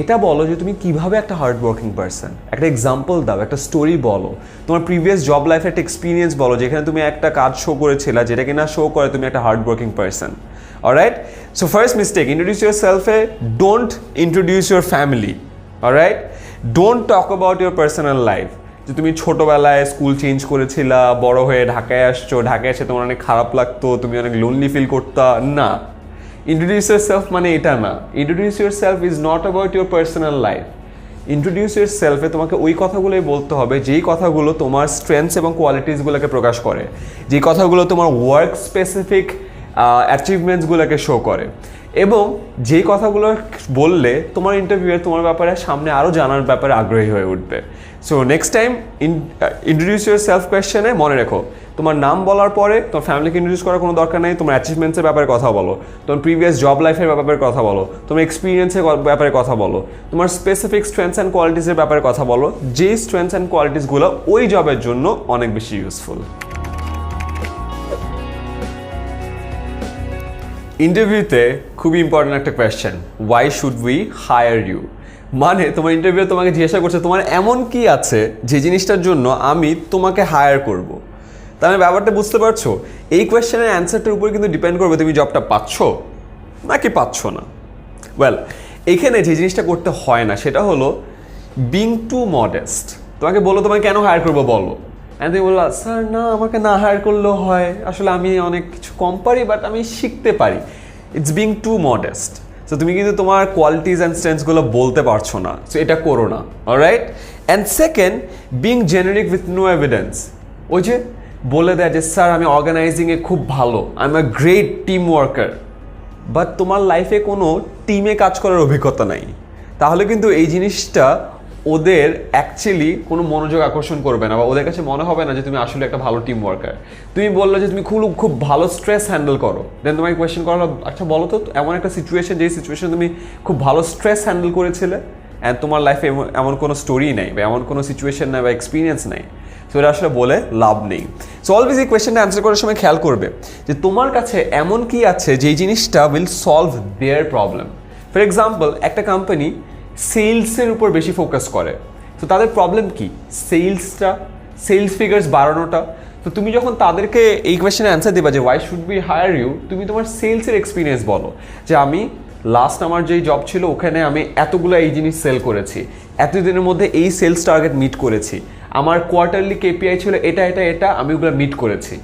এটা বলো যে তুমি কিভাবে একটা হার্ড ওয়ার্কিং পারসন, একটা এক্সাম্পল দাও, একটা স্টোরি বলো, তোমার প্রিভিয়াস জব লাইফে একটা এক্সপিরিয়েন্স বলো যেখানে তুমি একটা কাজ শো করেছিলে যেটা কিনা শো করে তুমি একটা hard working person. Alright, so first mistake, introduce your সেলফে, don't introduce your family. Alright, don't talk about your personal life, যে তুমি ছোটোবেলায় স্কুল চেঞ্জ করেছিলা, বড় হয়ে ঢাকায় আসছো, ঢাকায় এসে তোমার অনেক খারাপ লাগতো, তুমি অনেক লোনলি ফিল করতা, না। ইন্ট্রোডিউস ইউর সেলফ মানে এটা না। Introduce yourself is not about your personal life. Introduce your সেলফে তোমাকে ওই কথাগুলোই বলতে হবে যেই কথাগুলো তোমার স্ট্রেংথস এবং কোয়ালিটিসগুলোকে প্রকাশ করে, যেই কথাগুলো তোমার ওয়ার্ক স্পেসিফিক অ্যাচিভমেন্টসগুলোকে শো করে, এবং যেই কথাগুলো বললে তোমার ইন্টারভিউয়ে তোমার ব্যাপারে সামনে আরও জানার ব্যাপারে আগ্রহী হয়ে উঠবে। So next time introduce yourself কোয়েশ্চেনে মনে রেখো তোমার নাম বলার পরে তোমার ফ্যামিলিকে ইন্ট্রোডিউস করার কোনো দরকার নেই, তোমার অ্যাচিভমেন্টসের ব্যাপারে কথা বলো, তোমার প্রিভিয়াস জব লাইফের ব্যাপারে কথা বলো, তোমার এক্সপিরিয়েন্সের ব্যাপারে কথা বলো, তোমার স্পেসিফিক স্ট্রেংথস অ্যান্ড কোয়ালিটিসের ব্যাপারে কথা বলো, যেই স্ট্রেংথস অ্যান্ড কোয়ালিটিসগুলো ওই জবের জন্য অনেক বেশি ইউজফুল। ইন্টারভিউতে খুবই ইম্পর্টেন্ট একটা question, why should we hire you? মানে তোমার ইন্টারভিউ তোমাকে জিজ্ঞাসা করছে তোমার এমন কি আছে যে জিনিসটার জন্য আমি তোমাকে হায়ার করব। তার মানে ব্যাপারটা বুঝতে পারছো? এই কোয়েশ্চেনের অ্যান্সারটার উপর কিন্তু ডিপেন্ড করবে তুমি জবটা পাচ্ছ নাকি পাচ্ছ না। ওয়েল, এখানে যে জিনিসটা করতে হয় না সেটা হলো বিং টু মডেস্ট। তোমাকে বলো তোমাকে কেন হায়ার করবো বলো, অ্যান্ড তুমি বললা স্যার না আমাকে না হায়ার করলেও হয়, আসলে আমি অনেক কিছু কম পারি বাট আমি শিখতে পারি। It's being too modest. So তুমি কিন্তু তোমার কোয়ালিটিস অ্যান্ড স্ট্রেংথসগুলো বলতে পারছো না, সো এটা করো না। Alright, and second, being generic with no evidence. ওই যে বলে দেয় যে স্যার আমি অর্গানাইজিংয়ে খুব ভালো, I am a great team worker, but তোমার লাইফে কোনো টিমে কাজ করার অভিজ্ঞতা নাই, তাহলে কিন্তু এই জিনিসটা ওদের অ্যাকচুয়ালি কোনো মনোযোগ আকর্ষণ করবে না, বা ওদের কাছে মনে হবে না যে তুমি আসলে একটা ভালো টিম ওয়ার্কার। তুমি বললো যে তুমি খুব ভালো স্ট্রেস হ্যান্ডেল করো, দেন তোমাকে কোয়েশ্চেন করা হলো আচ্ছা বলো তো এমন একটা সিচুয়েশন যেই সিচুয়েশন তুমি খুব ভালো স্ট্রেস হ্যান্ডেল করেছিলে, অ্যান্ড তোমার লাইফে এমন কোনো স্টোরি নেই বা এমন কোনো সিচুয়েশন নেই বা এক্সপিরিয়েন্স নেই, সো এটা আসলে বলে লাভ নেই। সো অলওয়েজ এই কোয়েশ্চেনটা অ্যান্সার করার সময় খেয়াল করবে যে তোমার কাছে এমন কি আছে যেই জিনিসটা will solve their problem. For example একটা কোম্পানি সেলসের উপর বেশি ফোকাস করে, তো তাদের প্রবলেম কি? সেলস ফিগার্স বাড়ানোটা। তো তুমি যখন তাদেরকে এই কোয়েশ্চেনে অ্যান্সার দেবা যে why should be hire you, তুমি তোমার সেলসের এক্সপিরিয়েন্স বলো যে আমি লাস্ট আমার যেই জব ছিল ওখানে আমি এতগুলো এই জিনিস সেল করেছি, এতদিনের মধ্যে এই সেলস টার্গেট মিট করেছি, আমার কোয়ার্টারলি কেপিআই ছিল এটা এটা এটা, আমি ওগুলো মিট করেছি।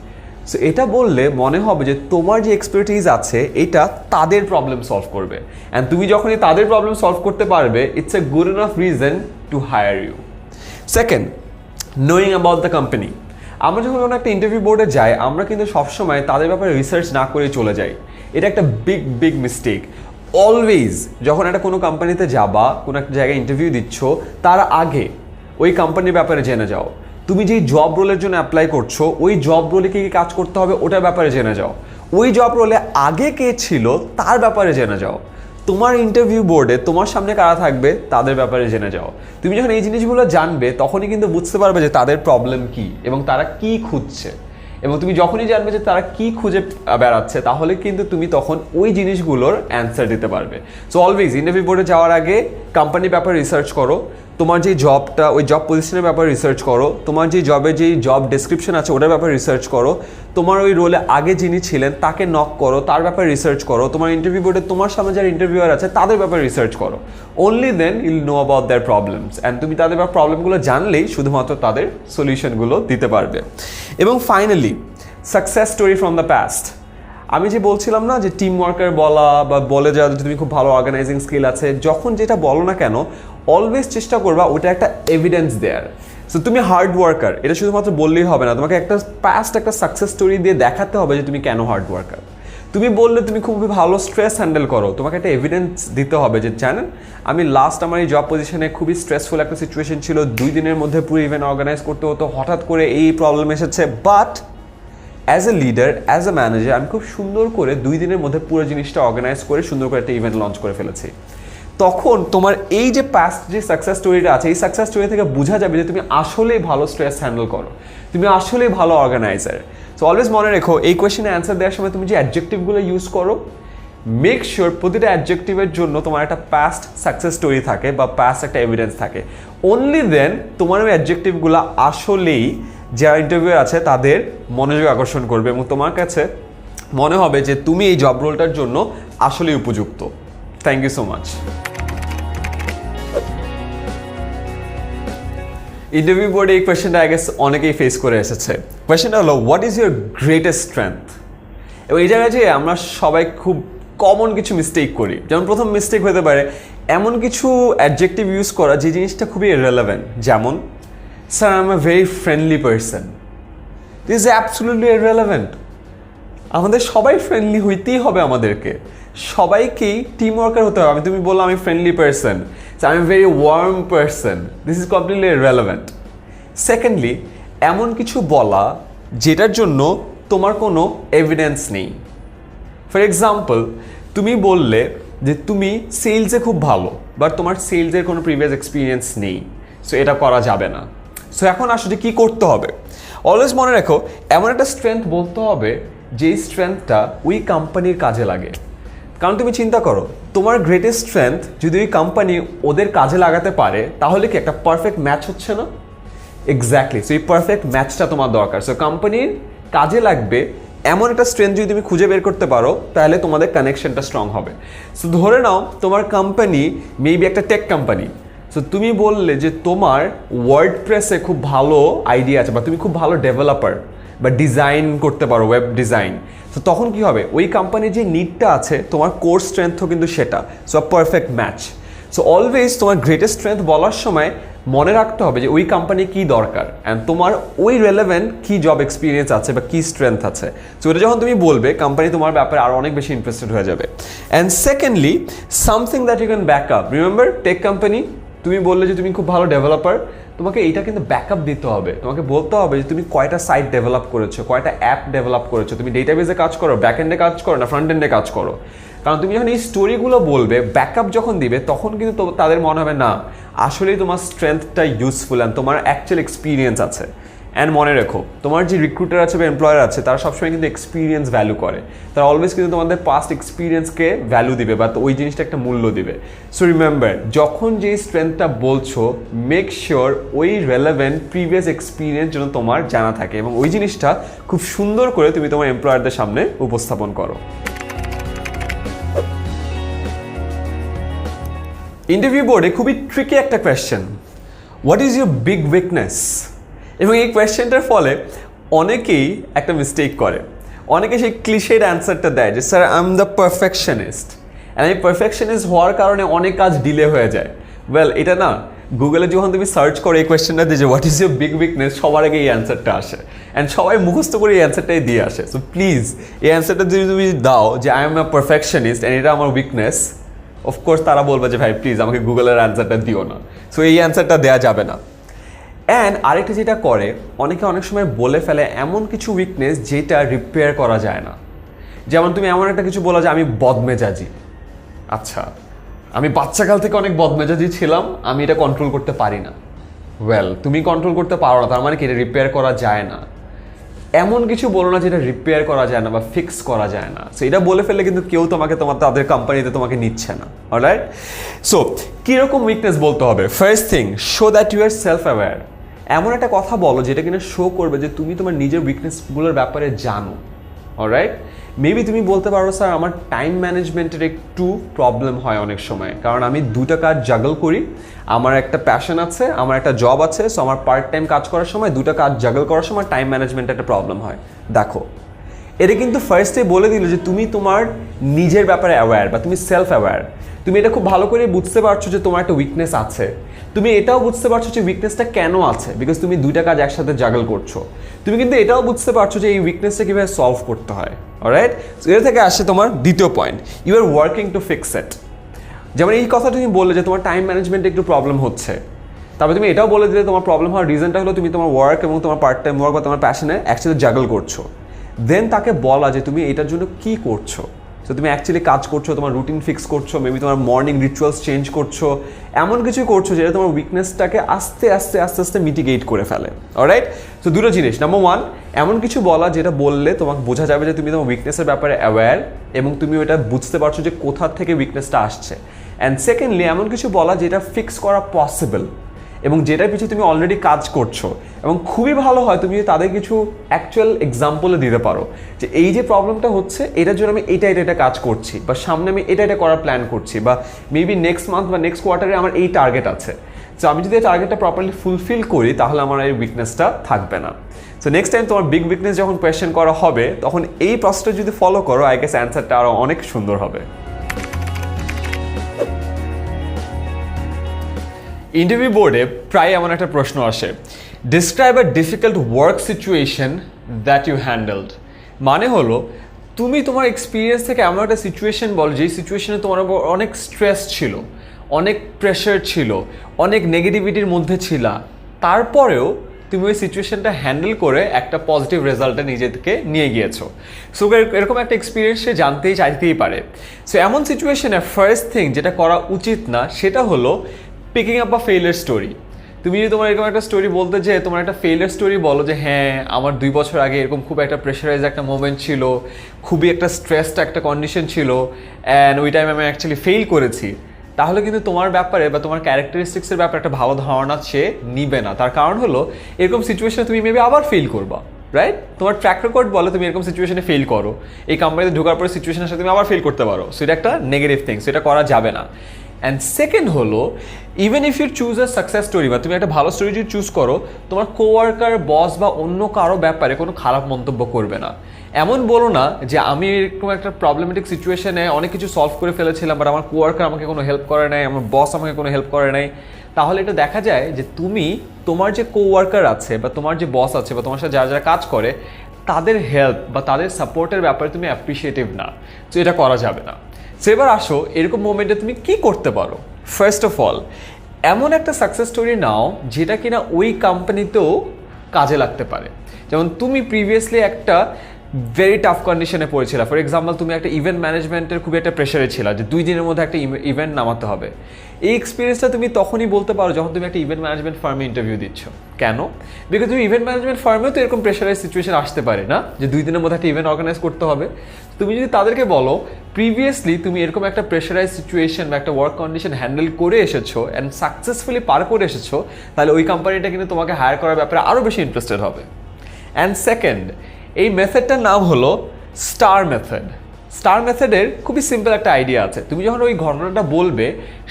সো এটা বললে মনে হবে যে তোমার যে এক্সপার্টিজ আছে এটা তাদের প্রবলেম সলভ করবে, অ্যান্ড তুমি যখনই তাদের প্রবলেম সলভ করতে পারবে it's a good enough reason to hire you. Second, knowing about the company. আমরা যখন কোনো একটা ইন্টারভিউ বোর্ডে যাই আমরা কিন্তু সবসময় তাদের ব্যাপারে রিসার্চ না করে চলে যাই, এটা একটা বিগ মিস্টেক। অলওয়েজ যখন একটা কোনো কোম্পানিতে যাবা, কোনো একটা জায়গায় ইন্টারভিউ দিচ্ছ, তার আগে ওই কোম্পানির ব্যাপারে জেনে যাও। তুমি যেই জব রোলের জন্য অ্যাপ্লাই করছো ওই জব রোলে কী কী কাজ করতে হবে ওটার ব্যাপারে জেনে যাও। ওই জব রোলে আগে কে ছিল তার ব্যাপারে জেনে যাও। তোমার ইন্টারভিউ বোর্ডে তোমার সামনে কারা থাকবে তাদের ব্যাপারে জেনে যাও। তুমি যখন এই জিনিসগুলো জানবে তখনই কিন্তু বুঝতে পারবে যে তাদের প্রবলেম কি এবং তারা কি খুঁজছে, এবং তুমি যখনই জানবে যে তারা কি খুঁজে বেড়াচ্ছে তাহলে কিন্তু তুমি তখন ওই জিনিসগুলোর অ্যান্সার দিতে পারবে। সো অলওয়েজ ইন্টারভিউ বোর্ডে যাওয়ার আগে কোম্পানির ব্যাপারে রিসার্চ করো, তোমার যে জবটা ওই জব পজিশনের ব্যাপারে রিসার্চ করো, তোমার যে জবের যেই জব ডেসক্রিপশন আছে ওটার ব্যাপারে রিসার্চ করো, তোমার ওই রোলে আগে যিনি ছিলেন তাকে নক করো, তার ব্যাপারে রিসার্চ করো, তোমার ইন্টারভিউ বোর্ডে তোমার সামনে যারা ইন্টারভিউয়ার আছে তাদের ব্যাপারে রিসার্চ করো। Only then you'll know about their problems, and তুমি তাদের প্রবলেমগুলো জানলেই শুধুমাত্র তাদের সলিউশনগুলো দিতে পারবে। এবং finally success story from the past. আমি যে বলছিলাম না যে টিম ওয়ার্কার বলা বা বলে যাওয়া যে তুমি খুব ভালো অর্গানাইজিং স্কিল আছে, যখন যেটা বলো না কেন অলওয়েজ চেষ্টা করবা ওটা একটা এভিডেন্স দেয়ার। সো তুমি হার্ড ওয়ার্কার এটা শুধুমাত্র বললেই হবে না, তোমাকে একটা পাস্ট একটা সাকসেস স্টোরি দিয়ে দেখাতে হবে যে তুমি কেন হার্ড ওয়ার্কার। তুমি বললে তুমি খুবই ভালো স্ট্রেস হ্যান্ডেল করো, তোমাকে একটা এভিডেন্স দিতে হবে যে জানেন আমি লাস্ট আমার এই জব পজিশনে খুবই স্ট্রেসফুল একটা সিচুয়েশন ছিল, 2 দিনের মধ্যে পুরো ইভেন্ট অর্গানাইজ করতে হতো, হঠাৎ করে এই প্রবলেম এসেছে, but as a leader as a manager আমি খুব সুন্দর করে 2 দিনের মধ্যে পুরো জিনিসটা অর্গানাইজ করে সুন্দর করে একটা ইভেন্ট লঞ্চ করে ফেলেছি। তখন তোমার এই যে পাস্ট যে সাকসেস স্টোরিটা আছে এই সাকসেস স্টোরি থেকে বোঝা যাবে যে তুমি আসলেই ভালো স্ট্রেস হ্যান্ডেল করো, তুমি আসলেই ভালো অর্গানাইজার। সো অলওয়েজ মনে রেখো এই কোয়েশ্চেনে অ্যান্সার দেওয়ার সময় তুমি যে অ্যাডজেক্টিভগুলো ইউজ করো মেক শিওর প্রতিটা অ্যাডজেক্টিভের জন্য তোমার একটা পাস্ট সাকসেস স্টোরি থাকে বা পাস্ট একটা এভিডেন্স থাকে। অনলি দেন তোমার ওই অ্যাডজেক্টিভগুলো আসলেই যারা ইন্টারভিউ আছে তাদের মনোযোগ আকর্ষণ করবে এবং তোমার কাছে মনে হবে যে তুমি এই জব রোলটার জন্য আসলেই উপযুক্ত। Thank you so much. Interview বোর্ডে এই কোয়েশ্চেনটা আই গেস অনেকেই ফেস করে এসেছে। কোয়েশ্চেনটা হলো what is your greatest strength. এবং এই জায়গায় যে আমরা সবাই খুব কমন কিছু মিস্টেক করি, যেমন প্রথম মিস্টেক হতে পারে এমন কিছু অ্যাডজেক্টিভ ইউজ করা যে জিনিসটা খুবই ইররেলেভেন্ট, যেমন sir I M a very friendly person. This is absolutely irrelevant. আমাদের সবাই ফ্রেন্ডলি হইতেই হবে, আমাদেরকে সবাইকেই টিম ওয়ার্কার হতে হবে। তুমি বললাম আমি friendly person, I am very warm person, this is completely irrelevant. Secondly এমন কিছু বলা যেটার জন্য তোমার কোনো এভিডেন্স নেই। ফর এক্সাম্পল তুমি বললে যে তুমি সেলসে খুব ভালো, বাট তোমার সেলসের কোনো প্রিভিয়াস এক্সপিরিয়েন্স নেই, সো এটা করা যাবে না। সো এখন আসলে কী করতে হবে? অলওয়েজ মনে রেখো এমন একটা স্ট্রেংথ বলতে হবে যেই স্ট্রেংথটা ওই কোম্পানির কাজে লাগে। কারণ তুমি চিন্তা করো তোমার গ্রেটেস্ট স্ট্রেংথ যদি ওই কোম্পানি ওদের কাজে লাগাতে পারে তাহলে কি একটা পারফেক্ট ম্যাচ হচ্ছে না? এক্স্যাক্টলি। সো এই পারফেক্ট ম্যাচটা তোমার দরকার। সো কোম্পানির কাজে লাগবে এমন একটা স্ট্রেংথ যদি তুমি খুঁজে বের করতে পারো তাহলে তোমাদের কানেকশনটা স্ট্রং হবে। সো ধরে নাও তোমার কোম্পানি মেবি একটা টেক কোম্পানি। সো তুমি বললে যে তোমার ওয়ার্ডপ্রেসে খুব ভালো আইডিয়া আছে বা তুমি খুব ভালো ডেভেলপার বা ডিজাইন করতে পারো, ওয়েব ডিজাইন। তো তখন কি হবে ওই কোম্পানির যে নিডটা আছে তোমার কোর স্ট্রেংথও কিন্তু সেটা। So perfect match. So always তোমার গ্রেটেস্ট স্ট্রেংথ বলার সময় মনে রাখতে হবে যে ওই কোম্পানি কী দরকার অ্যান্ড তোমার ওই রেলেভেন্ট কী জব এক্সপিরিয়েন্স আছে বা কী স্ট্রেংথ আছে। সো এটা যখন তুমি বলবে কোম্পানি তোমার ব্যাপারে আরও অনেক বেশি ইন্টারেস্টেড হয়ে যাবে। And secondly something that you can back up. Remember tech company, তুমি বললে যে তুমি খুব ভালো ডেভেলপার, তোমাকে এইটা কিন্তু ব্যাকআপ দিতে হবে। তোমাকে বলতে হবে যে তুমি কয়টা সাইট ডেভেলপ করেছো, কয়টা অ্যাপ ডেভেলপ করেছো, তুমি ডেটাবেসে কাজ করো, ব্যাক এন্ডে কাজ করো না ফ্রন্ট এন্ডে কাজ করো। কারণ তুমি যখন এই স্টোরিগুলো বলবে ব্যাকআপ যখন দিবে তখন কিন্তু তাদের মনে হবে না আসলেই তোমার স্ট্রেংথটা ইউজফুল অ্যান্ড তোমার অ্যাকচুয়াল এক্সপিরিয়েন্স আছে। অ্যান্ড মনে রেখো তোমার যে রিক্রুটার আছে বা এমপ্লয়ার আছে তারা সবসময় কিন্তু এক্সপিরিয়েন্স ভ্যালু করে, তারা অলওয়েজ কিন্তু তোমাদের পাস্ট এক্সপিরিয়েন্সকে ভ্যালু দিবে বা ওই জিনিসটা একটা মূল্য দিবে। সো রিমেম্বার যখন যেই স্ট্রেংথটা বলছো মেক শিওর ওই রেলেভেন্ট প্রিভিয়াস এক্সপিরিয়েন্স যেন তোমার জানা থাকে এবং ওই জিনিসটা খুব সুন্দর করে তুমি তোমার এমপ্লয়ারদের সামনে উপস্থাপন করো। ইন্টারভিউ বোর্ডে খুবই ট্রিকি একটা question, what is your big weakness? এবং এই কোয়েশ্চেনটার ফলে অনেকেই একটা মিস্টেক করে, অনেকে সেই ক্লিশেড অ্যান্সারটা দেয় যে sir I am the perfectionist, and এই পারফেকশনিস্ট হওয়ার কারণে অনেক কাজ ডিলে হয়ে যায়। ওয়েল এটা না, গুগলে যখন তুমি সার্চ করো এই কোয়েশ্চেনটা দিয়ে যে what is your big weakness সবার আগে এই অ্যান্সারটা আসে অ্যান্ড সবাই মুখস্থ করে এই অ্যান্সারটাই দিয়ে আসে। সো প্লিজ এই অ্যান্সারটা যদি তুমি দাও যে I M A perfectionist and এটা আমার উইকনেস, অফকোর্স তারা বলবে যে ভাই প্লিজ আমাকে গুগলের অ্যান্সারটা দিও না। সো এই অ্যান্সারটা দেওয়া যাবে না। অ্যান্ড আরেকটা যেটা করে অনেকে অনেক সময় বলে ফেলে এমন কিছু উইকনেস যেটা রিপেয়ার করা যায় না। যেমন তুমি এমন একটা কিছু বলো যে আমি বদমেজাজি, আচ্ছা, আমি বাচ্চাকাল থেকে অনেক বদমেজাজি ছিলাম, আমি এটা কন্ট্রোল করতে পারি না। ওয়েল, তুমি কন্ট্রোল করতে পারো না, তার মানে কি এটা রিপেয়ার করা যায় না? এমন কিছু বলো না যেটা রিপেয়ার করা যায় না বা ফিক্স করা যায় না। সো এটা বলে ফেললে কিন্তু কেউ তাদের কোম্পানিতে তোমাকে নিচ্ছে না। অলরাইট? সো কীরকম উইকনেস বলতে হবে? First thing, show that you are self aware. এমন একটা কথা বলো যেটা কিনা শো করবে যে তুমি তোমার নিজের উইকনেসগুলোর ব্যাপারে জানো। অলরাইট? মেবি তুমি বলতে পারো, স্যার আমার টাইম ম্যানেজমেন্টের একটু প্রবলেম হয় অনেক সময়, কারণ আমি দুটো কাজ জাগল করি। আমার একটা প্যাশন আছে, আমার একটা জব আছে, সো আমার পার্ট টাইম কাজ করার সময় দুটো কাজ জাগল করার সময় টাইম ম্যানেজমেন্টে একটা প্রবলেম হয়। দেখো, এটা কিন্তু ফার্স্টে বলে দিল যে তুমি তোমার নিজের ব্যাপারে অ্যাওয়্যার বা তুমি সেলফ অ্যাওয়্যার। তুমি এটা খুব ভালো করে বুঝতে পারছো যে তোমার একটা উইকনেস আছে। তুমি এটাও বুঝতে পারছো যে উইকনেসটা কেন আছে, বিকজ তুমি দুইটা কাজ একসাথে জাগল করছো। তুমি কিন্তু এটাও বুঝতে পারছো যে এই উইকনেসটা কীভাবে সলভ করতে হয়। অলরাইট? সো এর থেকে আসছে তোমার দ্বিতীয় point, you are working to fix it. যেমন এই কথা তুমি বললে যে তোমার টাইম ম্যানেজমেন্টে একটু প্রবলেম হচ্ছে, তারপরে তুমি এটাও বলে দিলে তোমার প্রবলেম হওয়ার রিজনটা হলো তুমি তোমার ওয়ার্ক এবং তোমার পার্ট টাইম ওয়ার্ক বা তোমার প্যাশনে একসাথে জাগল করছো। দেন তাকে বলা যে তুমি এটার জন্য কি করছো। সো তুমি অ্যাকচুয়ালি কাজ করছো, তোমার রুটিন ফিক্স করছো, মেবি তোমার মর্নিং রিচুয়ালস চেঞ্জ করছো, এমন কিছু করছো যেটা তোমার উইকনেসটাকে আস্তে আস্তে আস্তে আস্তে মিটিগেট করে ফেলে। অলরাইট? সো দুটো জিনিস, নাম্বার ওয়ান, এমন কিছু বলা যেটা বললে তোমাকে বোঝা যাবে যে তুমি তোমার উইকনেসের ব্যাপারে অ্যাওয়্যার এবং তুমি ওটা বুঝতে পারছো যে কোথা থেকে উইকনেসটা আসছে। অ্যান্ড সেকেন্ডলি, এমন কিছু বলা যেটা ফিক্স করা পসিবল এবং যেটার পিছনে তুমি অলরেডি কাজ করছো। এবং খুবই ভালো হয় তুমি তাদের কিছু অ্যাকচুয়াল এক্সাম্পলে দিতে পারো যে এই যে প্রবলেমটা হচ্ছে এটার জন্য আমি এটা কাজ করছি, বা সামনে আমি এটা করার প্ল্যান করছি, বা মেবি নেক্সট মান্থ বা নেক্সট কোয়ার্টারে আমার এই টার্গেট আছে। সো আমি যদি এই টার্গেটটা প্রপারলি ফুলফিল করি তাহলে আমার এই উইকনেসটা থাকবে না। সো নেক্সট টাইম তোমার বিগ উইকনেস যখন কোয়েশ্চেন করা হবে তখন এই প্রসেসটা যদি ফলো করো, আই গেস অ্যান্সারটা আরও অনেক সুন্দর হবে। ইন্টারভিউ বোর্ডে প্রায় এমন একটা প্রশ্ন আসে, describe a difficult work situation that you handled. মানে হলো তুমি তোমার এক্সপিরিয়েন্স থেকে এমন একটা সিচুয়েশন বলো যেই সিচুয়েশনে তোমার উপর অনেক স্ট্রেস ছিল, অনেক প্রেশার ছিল, অনেক নেগেটিভিটির মধ্যে ছিলা, তারপরেও তুমি ওই সিচুয়েশনটা হ্যান্ডেল করে একটা পজিটিভ রেজাল্টে নিজেকে নিয়ে গিয়েছো। সো এরকম একটা এক্সপিরিয়েন্স সে জানতেই চাইতেই পারে। সো এমন সিচুয়েশনে ফার্স্ট থিং যেটা করা উচিত না সেটা হলো পিকিং আপ আ ফেইলিয়ার স্টোরি। তুমি যদি তোমার এরকম একটা স্টোরি বলতে যে তোমার একটা ফেইলিয়ার স্টোরি বলো যে হ্যাঁ আমার 2 বছর আগে এরকম খুব একটা প্রেশারাইজ একটা মোমেন্ট ছিল, খুবই একটা স্ট্রেসড একটা কন্ডিশন ছিল, অ্যান্ড ওই টাইম আমি অ্যাকচুয়ালি ফেল করেছি, তাহলে কিন্তু তোমার ব্যাপারে বা তোমার ক্যারেক্টারিস্টিক্সের ব্যাপারে একটা ভালো ধারণা সে নিবে না। তার কারণ হলো এরকম সিচুয়েশনে তুমি মেবি আবার ফেল করবা। রাইট? তোমার ট্র্যাক রেকর্ড বলে তুমি এরকম সিচুয়েশনে ফেল করো, এই কোম্পানিতে ঢোকার পরে সিচুয়েশনের সাথে তুমি আবার ফেল করতে পারো। সো এটা একটা নেগেটিভ থিং, সেটা করা যাবে না। অ্যান্ড সেকেন্ড হলো, even if you choose a success story বা তুমি একটা ভালো স্টোরি যদি চুজ করো, তোমার কোওয়ার্কার, বস বা অন্য কারো ব্যাপারে কোনো খারাপ মন্তব্য করবে না। এমন বলো না যে আমি এরকম একটা প্রবলেমেটিক সিচুয়েশনে অনেক কিছু সলভ করে ফেলেছিলাম বাট আমার কোওয়ার্কার আমাকে কোনো হেল্প করে নাই, আমার বস আমাকে কোনো হেল্প করে নাই। তাহলে এটা দেখা যায় যে তুমি তোমার যে কোওয়ার্কার আছে বা তোমার যে বস আছে বা তোমার সাথে যারা যারা কাজ করে তাদের হেল্প বা তাদের সাপোর্টের ব্যাপারে তুমি অ্যাপ্রিসিয়েটিভ না। তো এটা করা যাবে না। সো এবার আসো এরকম মোমেন্টে তুমি কি করতে পারো। ফার্স্ট অফ অল, এমন একটা সাকসেস স্টোরি নাও যেটা কিনা ওই কোম্পানিতেও কাজে লাগতে পারে। যেমন তুমি প্রিভিয়াসলি একটা ভেরি টাফ কন্ডিশনে পড়েছিল, ফর এক্সাম্পল তুমি একটা ইভেন্ট ম্যানেজমেন্টের খুবই একটা প্রেশারে ছিল যে 2 দিনের মধ্যে একটা ইভেন্ট নামাতে হবে। এই এক্সপিরিয়েন্সটা তুমি তখনই বলতে পারো যখন তুমি একটা ইভেন্ট ম্যানেজমেন্ট ফার্মে ইন্টারভিউ দিচ্ছ। কেন? বিকজ তুমি ইভেন্ট ম্যানেজমেন্ট ফার্মেও তো এরকম প্রেশারাইজ সিচুয়েশন আসতে পারে না যে 2 দিনের মধ্যে একটা ইভেন্ট অর্গানাইজ করতে হবে। তুমি যদি তাদেরকে বলো প্রিভিয়াসলি তুমি এরকম একটা প্রেশারাইজ সিচুয়েশন বা একটা ওয়ার্ক কন্ডিশন হ্যান্ডেল করে এসেছো অ্যান্ড সাকসেসফুলি পার করে এসেছো, তাহলে ওই কোম্পানিটা কিন্তু তোমাকে হায়ার করার ব্যাপারে আরও বেশি ইন্টারেস্টেড হবে। অ্যান্ড সেকেন্ড, এই মেথডটার নাম হলো স্টার মেথড। স্টার মেথডের খুবই সিম্পল একটা আইডিয়া আছে। তুমি যখন ওই ঘটনাটা বলবে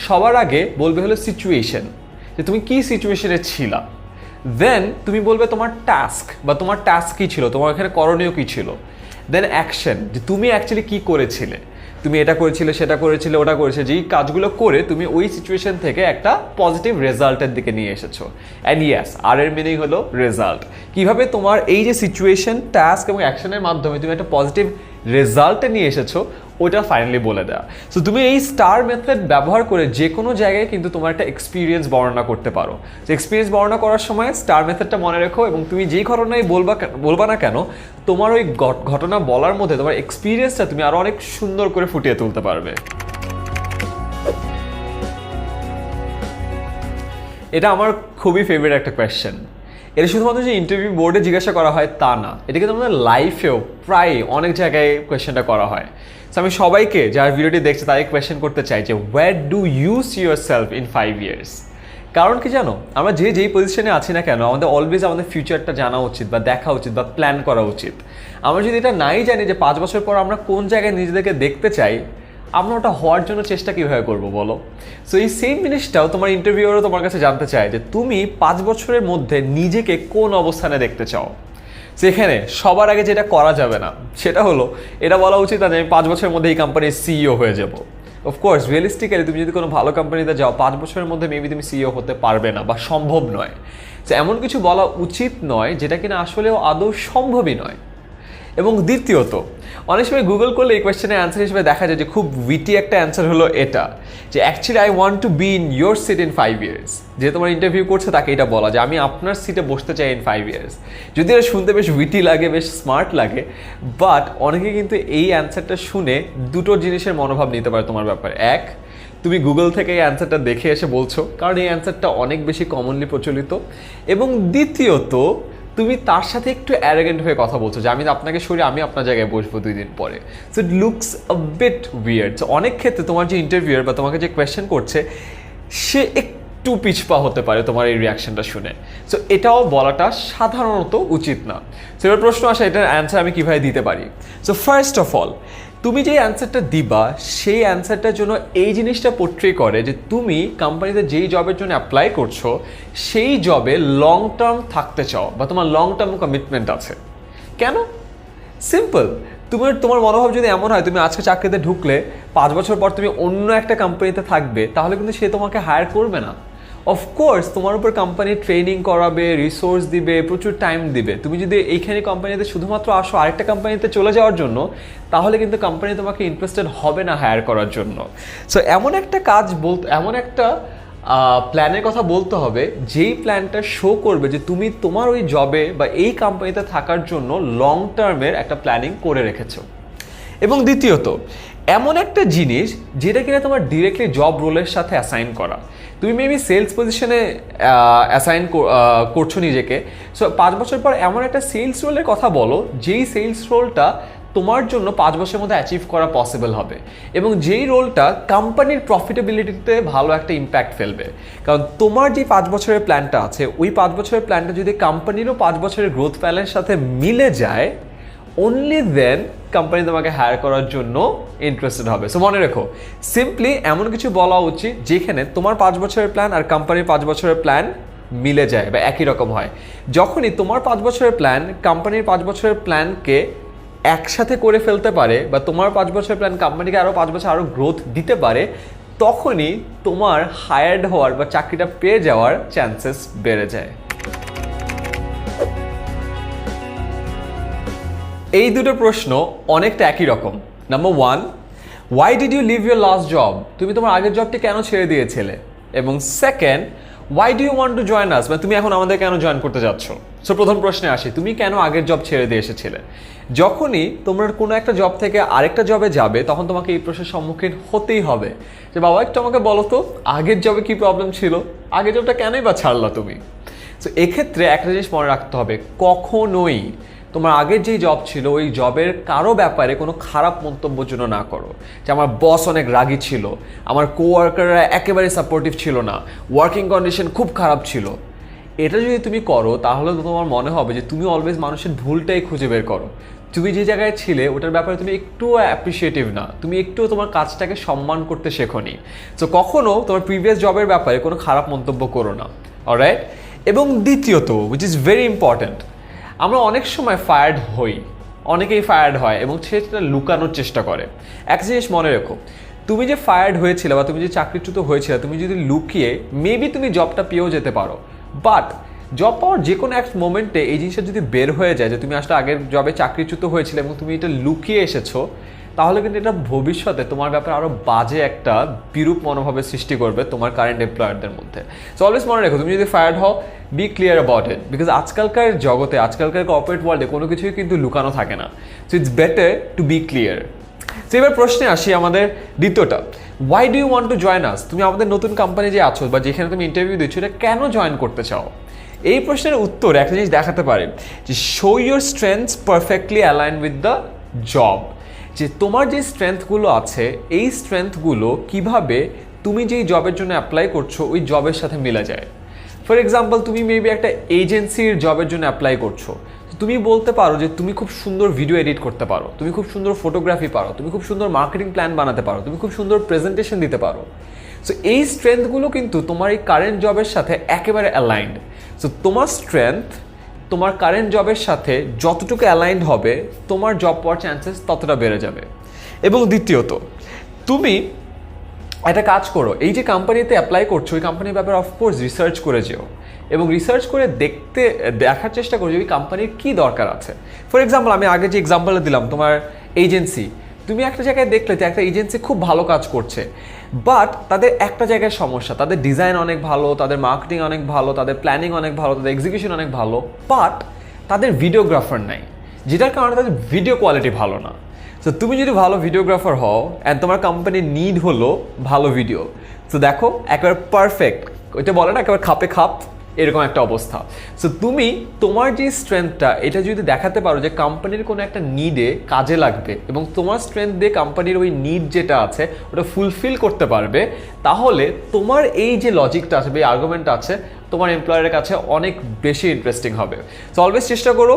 সবার আগে বলবে হলো সিচুয়েশন, যে তুমি কি সিচুয়েশনে ছিলা। দেন তুমি বলবে তোমার টাস্ক বা তোমার টাস্ক কী ছিল, তোমার এখানে করণীয় কী ছিল। দেন অ্যাকশন, যে তুমি অ্যাকচুয়ালি কী করেছিলে, তুমি এটা করেছিলে, সেটা করেছিলে, ওটা করেছিলে, যেই কাজগুলো করে তুমি ওই সিচুয়েশন থেকে একটা পজিটিভ রেজাল্টের দিকে নিয়ে এসেছো। অ্যান্ড ইয়েস, আর এর মিনিং হলো রেজাল্ট। কীভাবে তোমার এই যে সিচুয়েশন, টাস্ক এবং অ্যাকশনের মাধ্যমে তুমি একটা পজিটিভ রেজাল্টে নিয়ে এসেছো, ওইটা ফাইনালি বলে দেওয়া। সো তুমি এই স্টার মেথড ব্যবহার করে যে কোনো জায়গায় কিন্তু তোমার একটা এক্সপিরিয়েন্স বর্ণনা করতে পারো। যে এক্সপিরিয়েন্স বর্ণনা করার সময় স্টার মেথডটা মনে রেখো এবং তুমি যেই ঘটনাই বলবা না কেন, তোমার ওই ঘটনা বলার মধ্যে তোমার এক্সপিরিয়েন্সটা তুমি আরও অনেক সুন্দর করে ফুটিয়ে তুলতে পারবে। এটা আমার খুবই ফেভারিট একটা কোয়েশ্চেন। এটা শুধুমাত্র যে ইন্টারভিউ বোর্ডে জিজ্ঞাসা করা হয় তা না, এটা কিন্তু আমাদের লাইফেও প্রায় অনেক জায়গায় কোয়েশ্চেনটা করা হয়। সো আমি সবাইকে যারা ভিডিওটি দেখছে তাদের কোয়েশ্চেন করতে চাই যে where do you see yourself in 5 years? কারণ কি জানো, আমরা যেই পজিশনে আছি না কেন, আমাদের অলওয়েজ আমাদের ফিউচারটা জানা উচিত বা দেখা উচিত বা প্ল্যান করা উচিত। আমরা যদি এটা নাই জানি যে 5 বছর পর আমরা কোন জায়গায় নিজেদেরকে দেখতে চাই, আমরা ওটা হওয়ার জন্য চেষ্টা কীভাবে করবো বলো? সো এই সেম জিনিসটাও তোমার ইন্টারভিউরও তোমার কাছে জানতে চায় যে তুমি 5 বছরের মধ্যে নিজেকে কোন অবস্থানে দেখতে চাও। সেখানে সবার আগে যেটা করা যাবে না সেটা হলো এটা বলা উচিত না যে আমি 5 বছরের মধ্যে এই কোম্পানির সিইও হয়ে যাব। অফকোর্স রিয়েলিস্টিক্যালি তুমি যদি কোনো ভালো কোম্পানিতে যাও 5 বছরের মধ্যে মেবি তুমি সিইও হতে পারবে না বা সম্ভব নয়। তো এমন কিছু বলা উচিত নয় যেটা কিনা আসলেও আদৌ সম্ভবই নয়। এবং দ্বিতীয়ত, অনেক সময় গুগল করলে এই কোয়েশ্চেনের অ্যান্সার হিসেবে দেখা যায় যে খুব উইটি একটা অ্যান্সার হলো এটা, যে actually I want to be in your seat in 5 years। যে তোমার ইন্টারভিউ করছে তাকে এটা বলা যে আমি আপনার সিটে বসতে চাই ইন 5 years। যদি এটা শুনতে বেশ উইটি লাগে, বেশ স্মার্ট লাগে, বাট অনেকে কিন্তু এই অ্যান্সারটা শুনে দুটো জিনিসের মনোভাব নিতে পারে তোমার ব্যাপারে। এক, তুমি গুগল থেকে এই অ্যান্সারটা দেখে এসে বলছো, কারণ এই অ্যান্সারটা অনেক বেশি কমনলি প্রচলিত। এবং দ্বিতীয়ত, তুমি তার সাথে একটু অ্যারোগেন্ট হয়ে কথা বলছো যে আমি আপনাকে সরিয়ে আমি আপনার জায়গায় বসবো 2 দিন পরে। So it looks a bit weird. So অনেক ক্ষেত্রে তোমার যে ইন্টারভিউয়ার বা তোমাকে যে কোয়েশ্চেন করছে সে একটু পিছপা হতে পারে তোমার এই রিয়াকশনটা শুনে। সো এটাও বলাটা সাধারণত উচিত না। সো এবার প্রশ্ন আসে এটার অ্যান্সার আমি কীভাবে দিতে পারি। সো ফার্স্ট অফ অল, তুমি যে অ্যান্সারটা দিবা সেই অ্যান্সারটার জন্য এই জিনিসটা পোট্রে করে যে তুমি কোম্পানিতে যেই জবের জন্য অ্যাপ্লাই করছো সেই জবে লং টার্ম থাকতে চাও বা তোমার লং টার্ম কমিটমেন্ট আছে। কেন? সিম্পল। তোমার মনোভাব যদি এমন হয় তুমি আজকে চাকরিতে ঢুকলে 5 বছর পর তুমি অন্য একটা কোম্পানিতে থাকবে, তাহলে কিন্তু সে তোমাকে হায়ার করবে না। অফকোর্স তোমার উপর কোম্পানি ট্রেনিং করাবে, রিসোর্স দিবে, প্রচুর টাইম দিবে। তুমি যদি এইখানে কোম্পানিতে শুধুমাত্র আসো আরেকটা কোম্পানিতে চলে যাওয়ার জন্য, তাহলে কিন্তু কোম্পানি তোমাকে ইন্টারেস্টেড হবে না হায়ার করার জন্য। সো এমন একটা এমন একটা প্ল্যানের কথা বলতে হবে যেই প্ল্যানটা শো করবে যে তুমি তোমার ওই জবে বা এই কোম্পানিতে থাকার জন্য লং টার্মের একটা প্ল্যানিং করে রেখেছো। এবং দ্বিতীয়ত, এমন একটা জিনিস যেটা কিনা তোমার ডিরেক্টলি জব রোলের সাথে অ্যাসাইন করা। তুমি মেবি সেলস পজিশনে অ্যাসাইন করছো নিজেকে। সো 5 বছর পর এমন একটা সেলস রোলের কথা বলো যেই সেলস রোলটা তোমার জন্য 5 বছরের মধ্যে অ্যাচিভ করা পসিবল হবে এবং যেই রোলটা কোম্পানির প্রফিটেবিলিটিতে ভালো একটা ইম্প্যাক্ট ফেলবে। কারণ তোমার যে 5 বছরের প্ল্যানটা আছে ওই 5 বছরের প্ল্যানটা যদি কোম্পানিরও 5 বছরের গ্রোথ প্ল্যানের সাথে মিলে যায়, অনলি দেন কোম্পানি তোমাকে হায়ার করার জন্য ইন্টারেস্টেড হবে। সো মনে রেখো, সিম্পলি এমন কিছু বলা উচিত যেখানে তোমার 5 বছরের প্ল্যান আর কোম্পানির 5 বছরের প্ল্যান মিলে যায় বা একই রকম হয়। যখনই তোমার 5 বছরের প্ল্যান কোম্পানির 5 বছরের প্ল্যানকে একসাথে করে ফেলতে পারে বা তোমার 5 বছরের প্ল্যান কোম্পানিকে আরও 5 বছর আরও গ্রোথ দিতে পারে, তখনই তোমার হায়ার্ড হওয়ার বা চাকরিটা পেয়ে যাওয়ার চান্সেস বেড়ে যায়। এই দুটো প্রশ্ন অনেকটা একই রকম। Number 1, why did you leave your last job? তুমি তোমার আগের জবটি কেন ছেড়ে দিয়েছিলে? এবং second, why do you want to join us? মানে তুমি এখন আমাদের কেন জয়েন করতে যাচ্ছ? সো প্রথম প্রশ্নে আসি, তুমি কেন আগের জব ছেড়ে দিয়ে এসেছিলে? যখনই তোমরা কোনো একটা জব থেকে আরেকটা জবে যাবে তখন তোমাকে এই প্রশ্নের সম্মুখীন হতেই হবে যে বাবা একটু আমাকে বলো তো আগের জবে কী প্রবলেম ছিল, আগের জবটা কেনই বা ছাড়লা তুমি? সো এক্ষেত্রে একটা জিনিস মনে রাখতে হবে, কখনোই তোমার আগের যেই জব ছিল ওই জবের কারো ব্যাপারে কোনো খারাপ মন্তব্যের জন্য না করো যে আমার বস অনেক রাগী ছিল, আমার কোওয়ার্কাররা একেবারে সাপোর্টিভ ছিল না, ওয়ার্কিং কন্ডিশন খুব খারাপ ছিল। এটা যদি তুমি করো তাহলে তো তোমার মনে হবে যে তুমি অলওয়েজ মানুষের ভুলটাই খুঁজে বের করো। তুমি যে জায়গায় ছিলে ওটার ব্যাপারে তুমি একটুও অ্যাপ্রিসিয়েটিভ না, তুমি একটুও তোমার কাজটাকে সম্মান করতে শেখোনি। সো কখনো তোমার প্রিভিয়াস জবের ব্যাপারে কোনো খারাপ মন্তব্য করো না, অলরাইট? এবং দ্বিতীয়ত, উইচ ইজ ভেরি ইম্পর্ট্যান্ট, আমরা অনেক সময় ফায়ার্ড হই, অনেকেই ফায়ার্ড হয় এবং সেটা লুকানোর চেষ্টা করে। এক জিনিস মনে রেখো, তুমি যে ফায়ার্ড হয়েছিলে বা তুমি যে চাকরিচ্যুত হয়েছিলে, তুমি যদি লুকিয়ে মেবি তুমি জবটা পেয়েও যেতে পারো, বাট জব পাওয়ার যে কোনো এক মোমেন্টে এই জিনিসটা যদি বের হয়ে যায় যে তুমি আসলে আগের জবে চাকরিচ্যুত হয়েছিলে এবং তুমি এটা লুকিয়ে এসেছো, তাহলে কিন্তু এটা ভবিষ্যতে তোমার ব্যাপারে আরও বাজে একটা বিরূপ মনোভাবের সৃষ্টি করবে তোমার কারেন্ট এমপ্লয়ারদের মধ্যে। সো অলওয়েজ মনে রেখো, তুমি যদি ফায়ার্ড হও, be clear about it, because আজকালকার জগতে, আজকালকার কর্পোরেট ওয়ার্ল্ডে কোনো কিছুই কিন্তু লুকানো থাকে না। So it's better to be clear. তো এবার প্রশ্নে আসি আমাদের দ্বিতীয়টা, why do you want to join us? তুমি আমাদের নতুন কোম্পানি যে আছো বা যেখানে তুমি ইন্টারভিউ দিচ্ছ, এটা কেন জয়েন করতে চাও? এই প্রশ্নের উত্তর একটা জিনিস দেখাতে পারে যে show your strengths perfectly align with the job. যে তোমার যে স্ট্রেংথগুলো আছে, এই স্ট্রেংথগুলো কিভাবে তুমি যেই জবের জন্য অ্যাপ্লাই করছো ওই জবের সাথে মিলে যায়। ফর এক্সাম্পল, তুমি মেবি একটা এজেন্সির জবের জন্য অ্যাপ্লাই করছো, তুমি বলতে পারো যে তুমি খুব সুন্দর ভিডিও এডিট করতে পারো, তুমি খুব সুন্দর ফটোগ্রাফি পারো, তুমি খুব সুন্দর মার্কেটিং প্ল্যান বানাতে পারো, তুমি খুব সুন্দর প্রেজেন্টেশন দিতে পারো। সো এই স্ট্রেংথগুলো কিন্তু তোমার এই কারেন্ট জবের সাথে একেবারে অ্যালাইন্ড। সো তোমার স্ট্রেংথ তোমার কারেন্ট জবের সাথে যতটুকু অ্যালাইন্ড হবে, তোমার জব পাওয়ার চান্সেস ততটা বেড়ে যাবে। এবং দ্বিতীয়ত, তুমি একটা কাজ করো, এই যে কোম্পানিতে অ্যাপ্লাই করছো ওই কোম্পানির ব্যাপারে অফকোর্স রিসার্চ করে যেও এবং রিসার্চ করে দেখার চেষ্টা করো যে ওই কোম্পানির কী দরকার আছে। ফর এক্সাম্পল, আমি আগে যে এক্সাম্পলটা দিলাম তোমার এজেন্সি, তুমি একটা জায়গায় দেখলে যে একটা এজেন্সি খুব ভালো কাজ করছে, বাট তাদের একটা জায়গায় সমস্যা, তাদের ডিজাইন অনেক ভালো, তাদের মার্কেটিং অনেক ভালো, তাদের প্ল্যানিং অনেক ভালো, তাদের এক্সিকিউশন অনেক ভালো, বাট তাদের ভিডিওগ্রাফার নাই, যেটার কারণে তাদের ভিডিও কোয়ালিটি ভালো না। তো তুমি যদি ভালো ভিডিওগ্রাফার হও অ্যান্ড তোমার কোম্পানির নিড হলো ভালো ভিডিও, তো দেখো একেবারে পারফেক্ট, ওইটা বলে না একেবারে খাপে খাপ, এরকম একটা অবস্থা। সো তুমি তোমার যে স্ট্রেংথটা এটা যদি দেখাতে পারো যে কোম্পানির কোনো একটা নিডে কাজে লাগবে এবং তোমার স্ট্রেংথ দিয়ে কোম্পানির ওই নিড যেটা আছে ওটা ফুলফিল করতে পারবে, তাহলে তোমার এই যে লজিকটা আছে বা এই আর্গুমেন্ট আছে তোমার এমপ্লয়ারের কাছে অনেক বেশি ইন্টারেস্টিং হবে। সো অলওয়েজ চেষ্টা করো,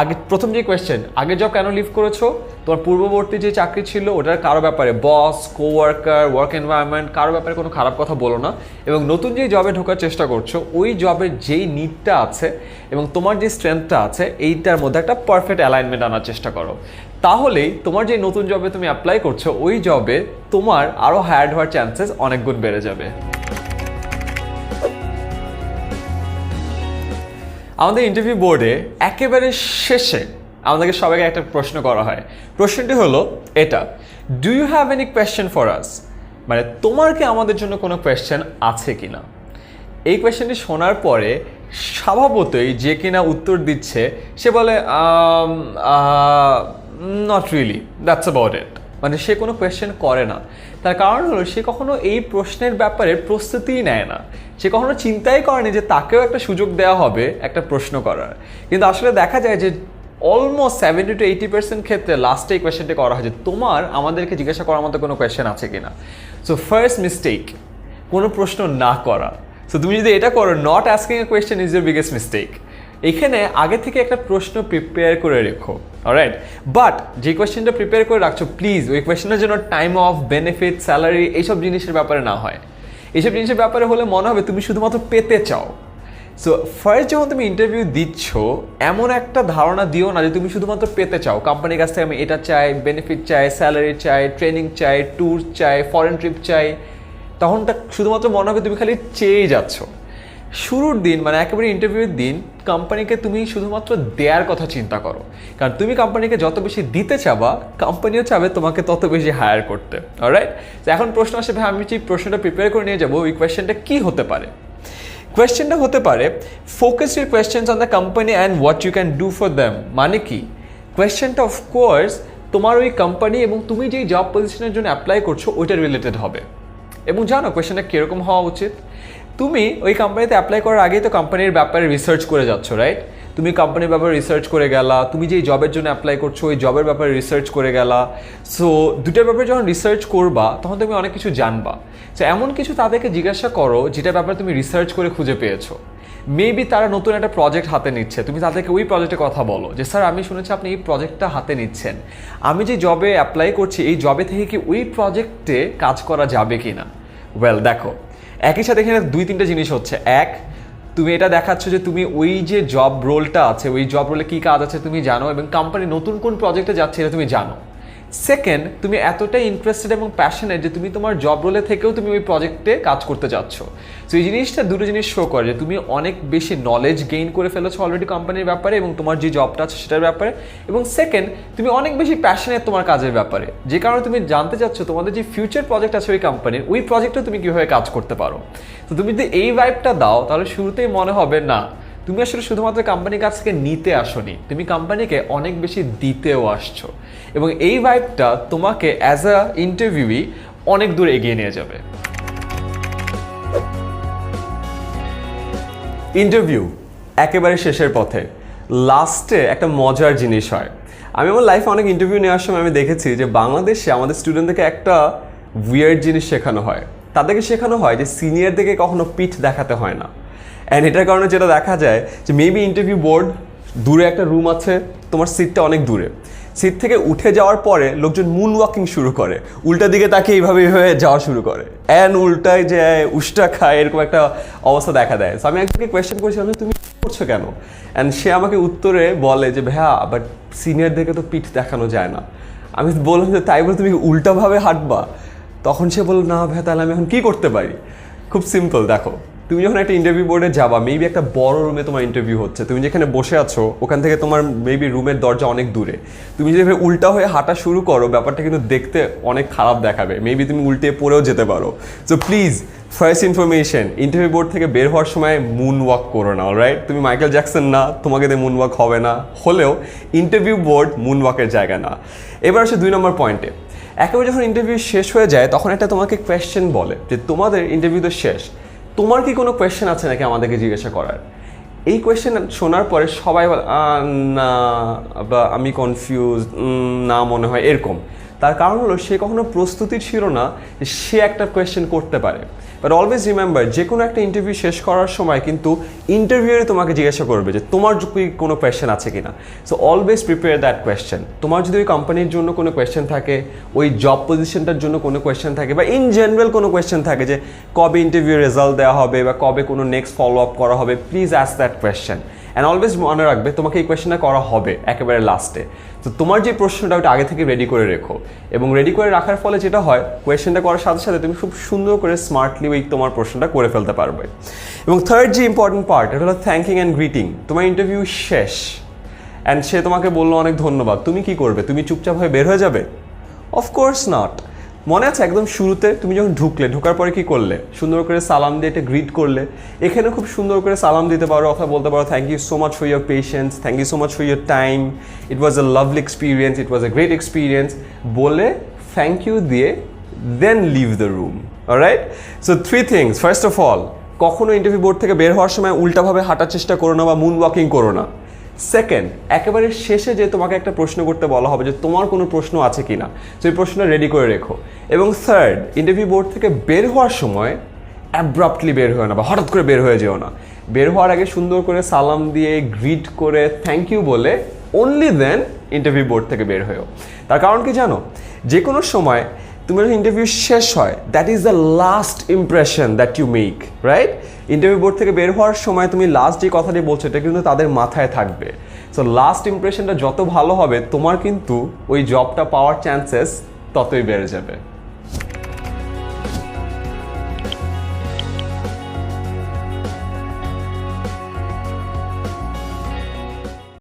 আগে প্রথম যে কোয়েশ্চেন, আগের জব কেন লিভ করেছো, তোমার পূর্ববর্তী যে চাকরি ছিল ওটার কারো ব্যাপারে, বস, কোওয়ার্কার, ওয়ার্ক এনভায়রনমেন্ট, কারো ব্যাপারে কোনো খারাপ কথা বলো না, এবং নতুন যেই জবে ঢোকার চেষ্টা করছো ওই জবের যেই নিডটা আছে এবং তোমার যে স্ট্রেংথটা আছে এইটার মধ্যে একটা পারফেক্ট অ্যালাইনমেন্ট আনার চেষ্টা করো। তাহলেই তোমার যে নতুন জবে তুমি অ্যাপ্লাই করছো ওই জবে তোমার আরও হায়ার্ড হওয়ার চান্সেস অনেক গুণ বেড়ে যাবে। আমাদের ইন্টারভিউ বোর্ডে একেবারে শেষে আমাদেরকে সবাইকে একটা প্রশ্ন করা হয়। প্রশ্নটি হলো এটা, do you have any question for us? মানে তোমার কি আমাদের জন্য কোনো কোয়েশ্চেন আছে কিনা? এই কোয়েশ্চেনটি শোনার পরে স্বভাবতই যে কিনা উত্তর দিচ্ছে সে বলে not really, that's about it. মানে সে কোনো কোয়েশ্চেন করে না। তার কারণ হলো সে কখনো এই প্রশ্নের ব্যাপারে প্রস্তুতিই নেয় না, সে কখনো চিন্তাই করেনি যে তাকেও একটা সুযোগ দেওয়া হবে একটা প্রশ্ন করার। কিন্তু আসলে দেখা যায় যে অলমোস্ট 70 to 80% ক্ষেত্রে লাস্টে এই কোয়েশ্চেনটা করা হয় যে তোমার আমাদেরকে জিজ্ঞাসা করার মতো কোনো কোয়েশ্চেন আছে কিনা। সো ফার্স্ট মিস্টেক, কোনো প্রশ্ন না করা। সো তুমি যদি এটা করো, not asking a question is your biggest mistake. এখানে আগে থেকে একটা প্রশ্ন প্রিপেয়ার করে রেখো, অলরাইট? বাট যে কোয়েশ্চেনটা প্রিপেয়ার করে রাখছো, প্লিজ ওই কোয়েশ্চেনের জন্য টাইম অফ, বেনিফিট, স্যালারি এইসব জিনিসের ব্যাপারে না হয়। এইসব জিনিসের ব্যাপারে হলে মনে হবে তুমি শুধুমাত্র পেতে চাও। সো ফার্স্ট যখন তুমি ইন্টারভিউ দিচ্ছ এমন একটা ধারণা দিও না যে তুমি শুধুমাত্র পেতে চাও, কোম্পানির কাছ থেকে আমি এটা চাই, বেনিফিট চাই, স্যালারি চাই, ট্রেনিং চাই, ট্যুর চাই, ফরেন ট্রিপ চাই। তখন তা শুধুমাত্র মনে হবে তুমি খালি চেয়েই যাচ্ছ। শুরুর দিন মানে একেবারে ইন্টারভিউর দিন কোম্পানিকে তুমি শুধুমাত্র দেওয়ার কথা চিন্তা করো, কারণ তুমি কোম্পানিকে যত বেশি দিতে চাবা কোম্পানিও চাবে তোমাকে তত বেশি হায়ার করতে, অলরাইট? তো এখন প্রশ্ন আসে, ভাই আমি যে প্রশ্নটা প্রিপেয়ার করে নিয়ে যাবো ওই কোয়েশ্চেনটা কী হতে পারে? কোয়েশ্চেনটা হতে পারে focus your questions on the company and what you can do for them. মানে কি, কোয়েশ্চেনটা অফকোর্স তোমার ওই কোম্পানি এবং তুমি যেই জব পজিশনের জন্য অ্যাপ্লাই করছো ওইটা রিলেটেড হবে। এবং জানো কোয়েশ্চেনটা কীরকম হওয়া উচিত? তুমি ওই কোম্পানিতে অ্যাপ্লাই করার আগেই তো কোম্পানির ব্যাপারে রিসার্চ করে যাচ্ছ, রাইট? তুমি কোম্পানির ব্যাপারে রিসার্চ করে গেলা, তুমি যেই জবের জন্য অ্যাপ্লাই করছো ওই জবের ব্যাপারে রিসার্চ করে গেলা। সো দুটার ব্যাপারে যখন রিসার্চ করবা তখন তুমি অনেক কিছু জানবা। সো এমন কিছু তাদেরকে জিজ্ঞাসা করো যেটার ব্যাপারে তুমি রিসার্চ করে খুঁজে পেয়েছো। মেবি তারা নতুন একটা প্রজেক্ট হাতে নিচ্ছে, তুমি তাদেরকে ওই প্রজেক্টের কথা বলো যে স্যার আমি শুনেছি আপনি এই প্রজেক্টটা হাতে নিচ্ছেন, আমি যে জবে অ্যাপ্লাই করছি এই জবে থেকে কি ওই প্রজেক্টে কাজ করা যাবে কি না। ওয়েল দেখো, একই সাথে এখানে 2-3টা জিনিস হচ্ছে। এক, তুমি এটা দেখাচ্ছ যে তুমি ওই যে জব রোলটা আছে ওই জব রোলে কী কাজ আছে তুমি জানো এবং কোম্পানি নতুন কোন প্রজেক্টে যাচ্ছে এটা তুমি জানো। সেকেন্ড, তুমি এতটাই ইন্টারেস্টেড এবং প্যাশনেট যে তুমি তোমার জব রোলে থেকেও তুমি ওই প্রজেক্টে কাজ করতে যাচ্ছ। সো এই জিনিসটা দুটো জিনিস শো করে যে তুমি অনেক বেশি নলেজ গেইন করে ফেলেছো অলরেডি কোম্পানির ব্যাপারে এবং তোমার যে জবটা আছে সেটার ব্যাপারে। এবং সেকেন্ড, তুমি অনেক বেশি প্যাশনেট তোমার কাজের ব্যাপারে, যে কারণে তুমি জানতে চাচ্ছ তোমাদের যে ফিউচার প্রজেক্ট আছে ওই কোম্পানির ওই প্রজেক্টে তুমি কীভাবে কাজ করতে পারো। তো তুমি যদি এই ভাইবটা দাও তাহলে শুরুতেই মনে হবে না তুমি আসলে শুধুমাত্র কোম্পানির কাছ থেকে নিতে আসোনি, তুমি কোম্পানিকে অনেক বেশি দিতেও আসছো, এবং এই ভাইবটা তোমাকে অ্যাজ আ ইন্টারভিউই অনেক দূর এগিয়ে নিয়ে যাবে। ইন্টারভিউ একেবারে শেষের পথে, লাস্টে একটা মজার জিনিস হয়। আমি আমার লাইফে অনেক ইন্টারভিউ নেওয়ার সময় আমি দেখেছি যে বাংলাদেশে আমাদের স্টুডেন্টদেরকে একটা উইয়ার্ড জিনিস শেখানো হয়। তাদেরকে শেখানো হয় যে সিনিয়রদেরকে কখনো পিঠ দেখাতে হয় না। অ্যান্ড এটার কারণে যেটা দেখা যায় যে মেবি ইন্টারভিউ বোর্ড, দূরে একটা রুম আছে, তোমার সিটটা অনেক দূরে, সিট থেকে উঠে যাওয়ার পরে লোকজন মুন ওয়াকিং শুরু করে, উল্টা দিকে তাকে এইভাবে এইভাবে যাওয়া শুরু করে, অ্যান্ড উল্টায় যায়, উষ্টা খায়, এরকম একটা অবস্থা দেখা দেয়। সো আমি একজনকে কোয়েশ্চেন করেছিলাম যে তুমি করছো কেন, অ্যান্ড সে আমাকে উত্তরে বলে যে ভাইয়া বাট সিনিয়রদেরকে তো পিঠ দেখানো যায় না। আমি বললাম যে তাই বলে তুমি উল্টাভাবে হাঁটবা? তখন সে বলল না ভাইয়া তাহলে আমি এখন কী করতে পারি? খুব সিম্পল, দেখো তুমি যখন একটা ইন্টারভিউ বোর্ডে যাবা, মেবি একটা বড় রুমে তোমার ইন্টারভিউ হচ্ছে, তুমি যেখানে বসে আছো ওখান থেকে তোমার মেবি রুমের দরজা অনেক দূরে, তুমি যদি উল্টা হয়ে হাঁটা শুরু করো ব্যাপারটা কিন্তু দেখতে অনেক খারাপ দেখাবে, মেবি তুমি উল্টে পড়েও যেতে পারো। So please, first information, interview board থেকে বের হওয়ার সময় মুন ওয়াক করো না, অলরাইট? তুমি মাইকেল জ্যাকসন না, তোমাকে দিয়ে মুন ওয়াক হবে না, হলেও ইন্টারভিউ বোর্ড মুন ওয়াকের জায়গা না। এবার আসে 2 নম্বর পয়েন্টে। একেবারে যখন ইন্টারভিউ শেষ হয়ে যায় তখন একটা তোমাকে কোয়েশ্চেন বলে যে তোমাদের ইন্টারভিউ তো শেষ, তোমার কি কোনো কোয়েশ্চেন আছে নাকি আমাদেরকে জিজ্ঞাসা করার? এই কোয়েশ্চেন শোনার পরে সবাই বলে না, বা আমি কনফিউজ, না মনে হয়, এরকম। তার কারণ হলো সে কখনো প্রস্তুতি ছিল না যে সে একটা কোয়েশ্চেন করতে পারে। বাট অলওয়েজ রিমেম্বার, যে কোনো একটা ইন্টারভিউ শেষ করার সময় কিন্তু ইন্টারভিউরে তোমাকে জিজ্ঞাসা করবে যে তোমার কি কোনো কোয়েশ্চেন আছে কিনা। So always prepare that question. তোমার যদি ওই কোম্পানির জন্য কোনো কোয়েশ্চেন থাকে, ওই জব পজিশনটার জন্য কোনো কোয়েশ্চেন থাকে, বা ইন জেনারেল কোনো কোয়েশ্চেন থাকে যে কবে ইন্টারভিউ রেজাল্ট দেওয়া হবে বা কবে কোনো নেক্সট ফলো আপ করা হবে, please ask that question. And always মনে রাখবে তোমাকে এই কোয়েশ্চেনটা করা হবে একেবারে লাস্টে। তো তোমার যে প্রশ্নটা ওটা আগে থেকে রেডি করে রেখো, এবং রেডি করে রাখার ফলে যেটা হয়, কোয়েশ্চেনটা করার সাথে সাথে তুমি খুব সুন্দর করে স্মার্টলি ওই তোমার প্রশ্নটা করে ফেলতে পারবে। এবং থার্ড যে ইম্পর্টেন্ট পার্ট, এটা হলো থ্যাঙ্কিং অ্যান্ড গ্রিটিং। তোমার ইন্টারভিউ শেষ অ্যান্ড সে তোমাকে বললো অনেক ধন্যবাদ, তুমি কি করবে? তুমি চুপচাপ হয়ে বের হয়ে যাবে? Of course not. মনে আছে একদম শুরুতে তুমি যখন ঢোকার পরে কি করলে? সুন্দর করে সালাম দিয়ে এটা গ্রিট করলে। এখানে খুব সুন্দর করে সালাম দিতে পারো অথবা বলতে পারো thank you so much for your patience, thank you so much for your time, it was a lovely experience, it was a great experience বলে থ্যাংক ইউ দিয়ে then leave the room. Alright? So 3 things. First of all, কখনো ইন্টারভিউ বোর্ড থেকে বের হওয়ার সময় উল্টাভাবে হাঁটার চেষ্টা করো না বা মুন ওয়াকিং করো না। সেকেন্ড, একেবারে শেষে যে তোমাকে একটা প্রশ্ন করতে বলা হবে যে তোমার কোনো প্রশ্ন আছে কি না, সেই প্রশ্নটা রেডি করে রেখো। এবং থার্ড, ইন্টারভিউ বোর্ড থেকে বের হওয়ার সময় অ্যাব্রাপ্টলি বের হয়ে না বা হঠাৎ করে বের হয়ে যেও না। বের হওয়ার আগে সুন্দর করে সালাম দিয়ে গ্রিট করে থ্যাংক ইউ বলে অনলি দেন ইন্টারভিউ বোর্ড থেকে বের হয়েও। তার কারণ কি জানো? যে কোনো সময় তোমার ইন্টারভিউ শেষ হয়, that is the last impression that you make, right? Interview board থেকে বের হওয়ার সময় তুমি লাস্ট যে কথাটি বলছো এটা কিন্তু তাদের মাথায় থাকবে। সো লাস্ট ইমপ্রেশনটা যত ভালো হবে তোমার কিন্তু ওই জবটা পাওয়ার চান্সেস ততই বেড়ে যাবে।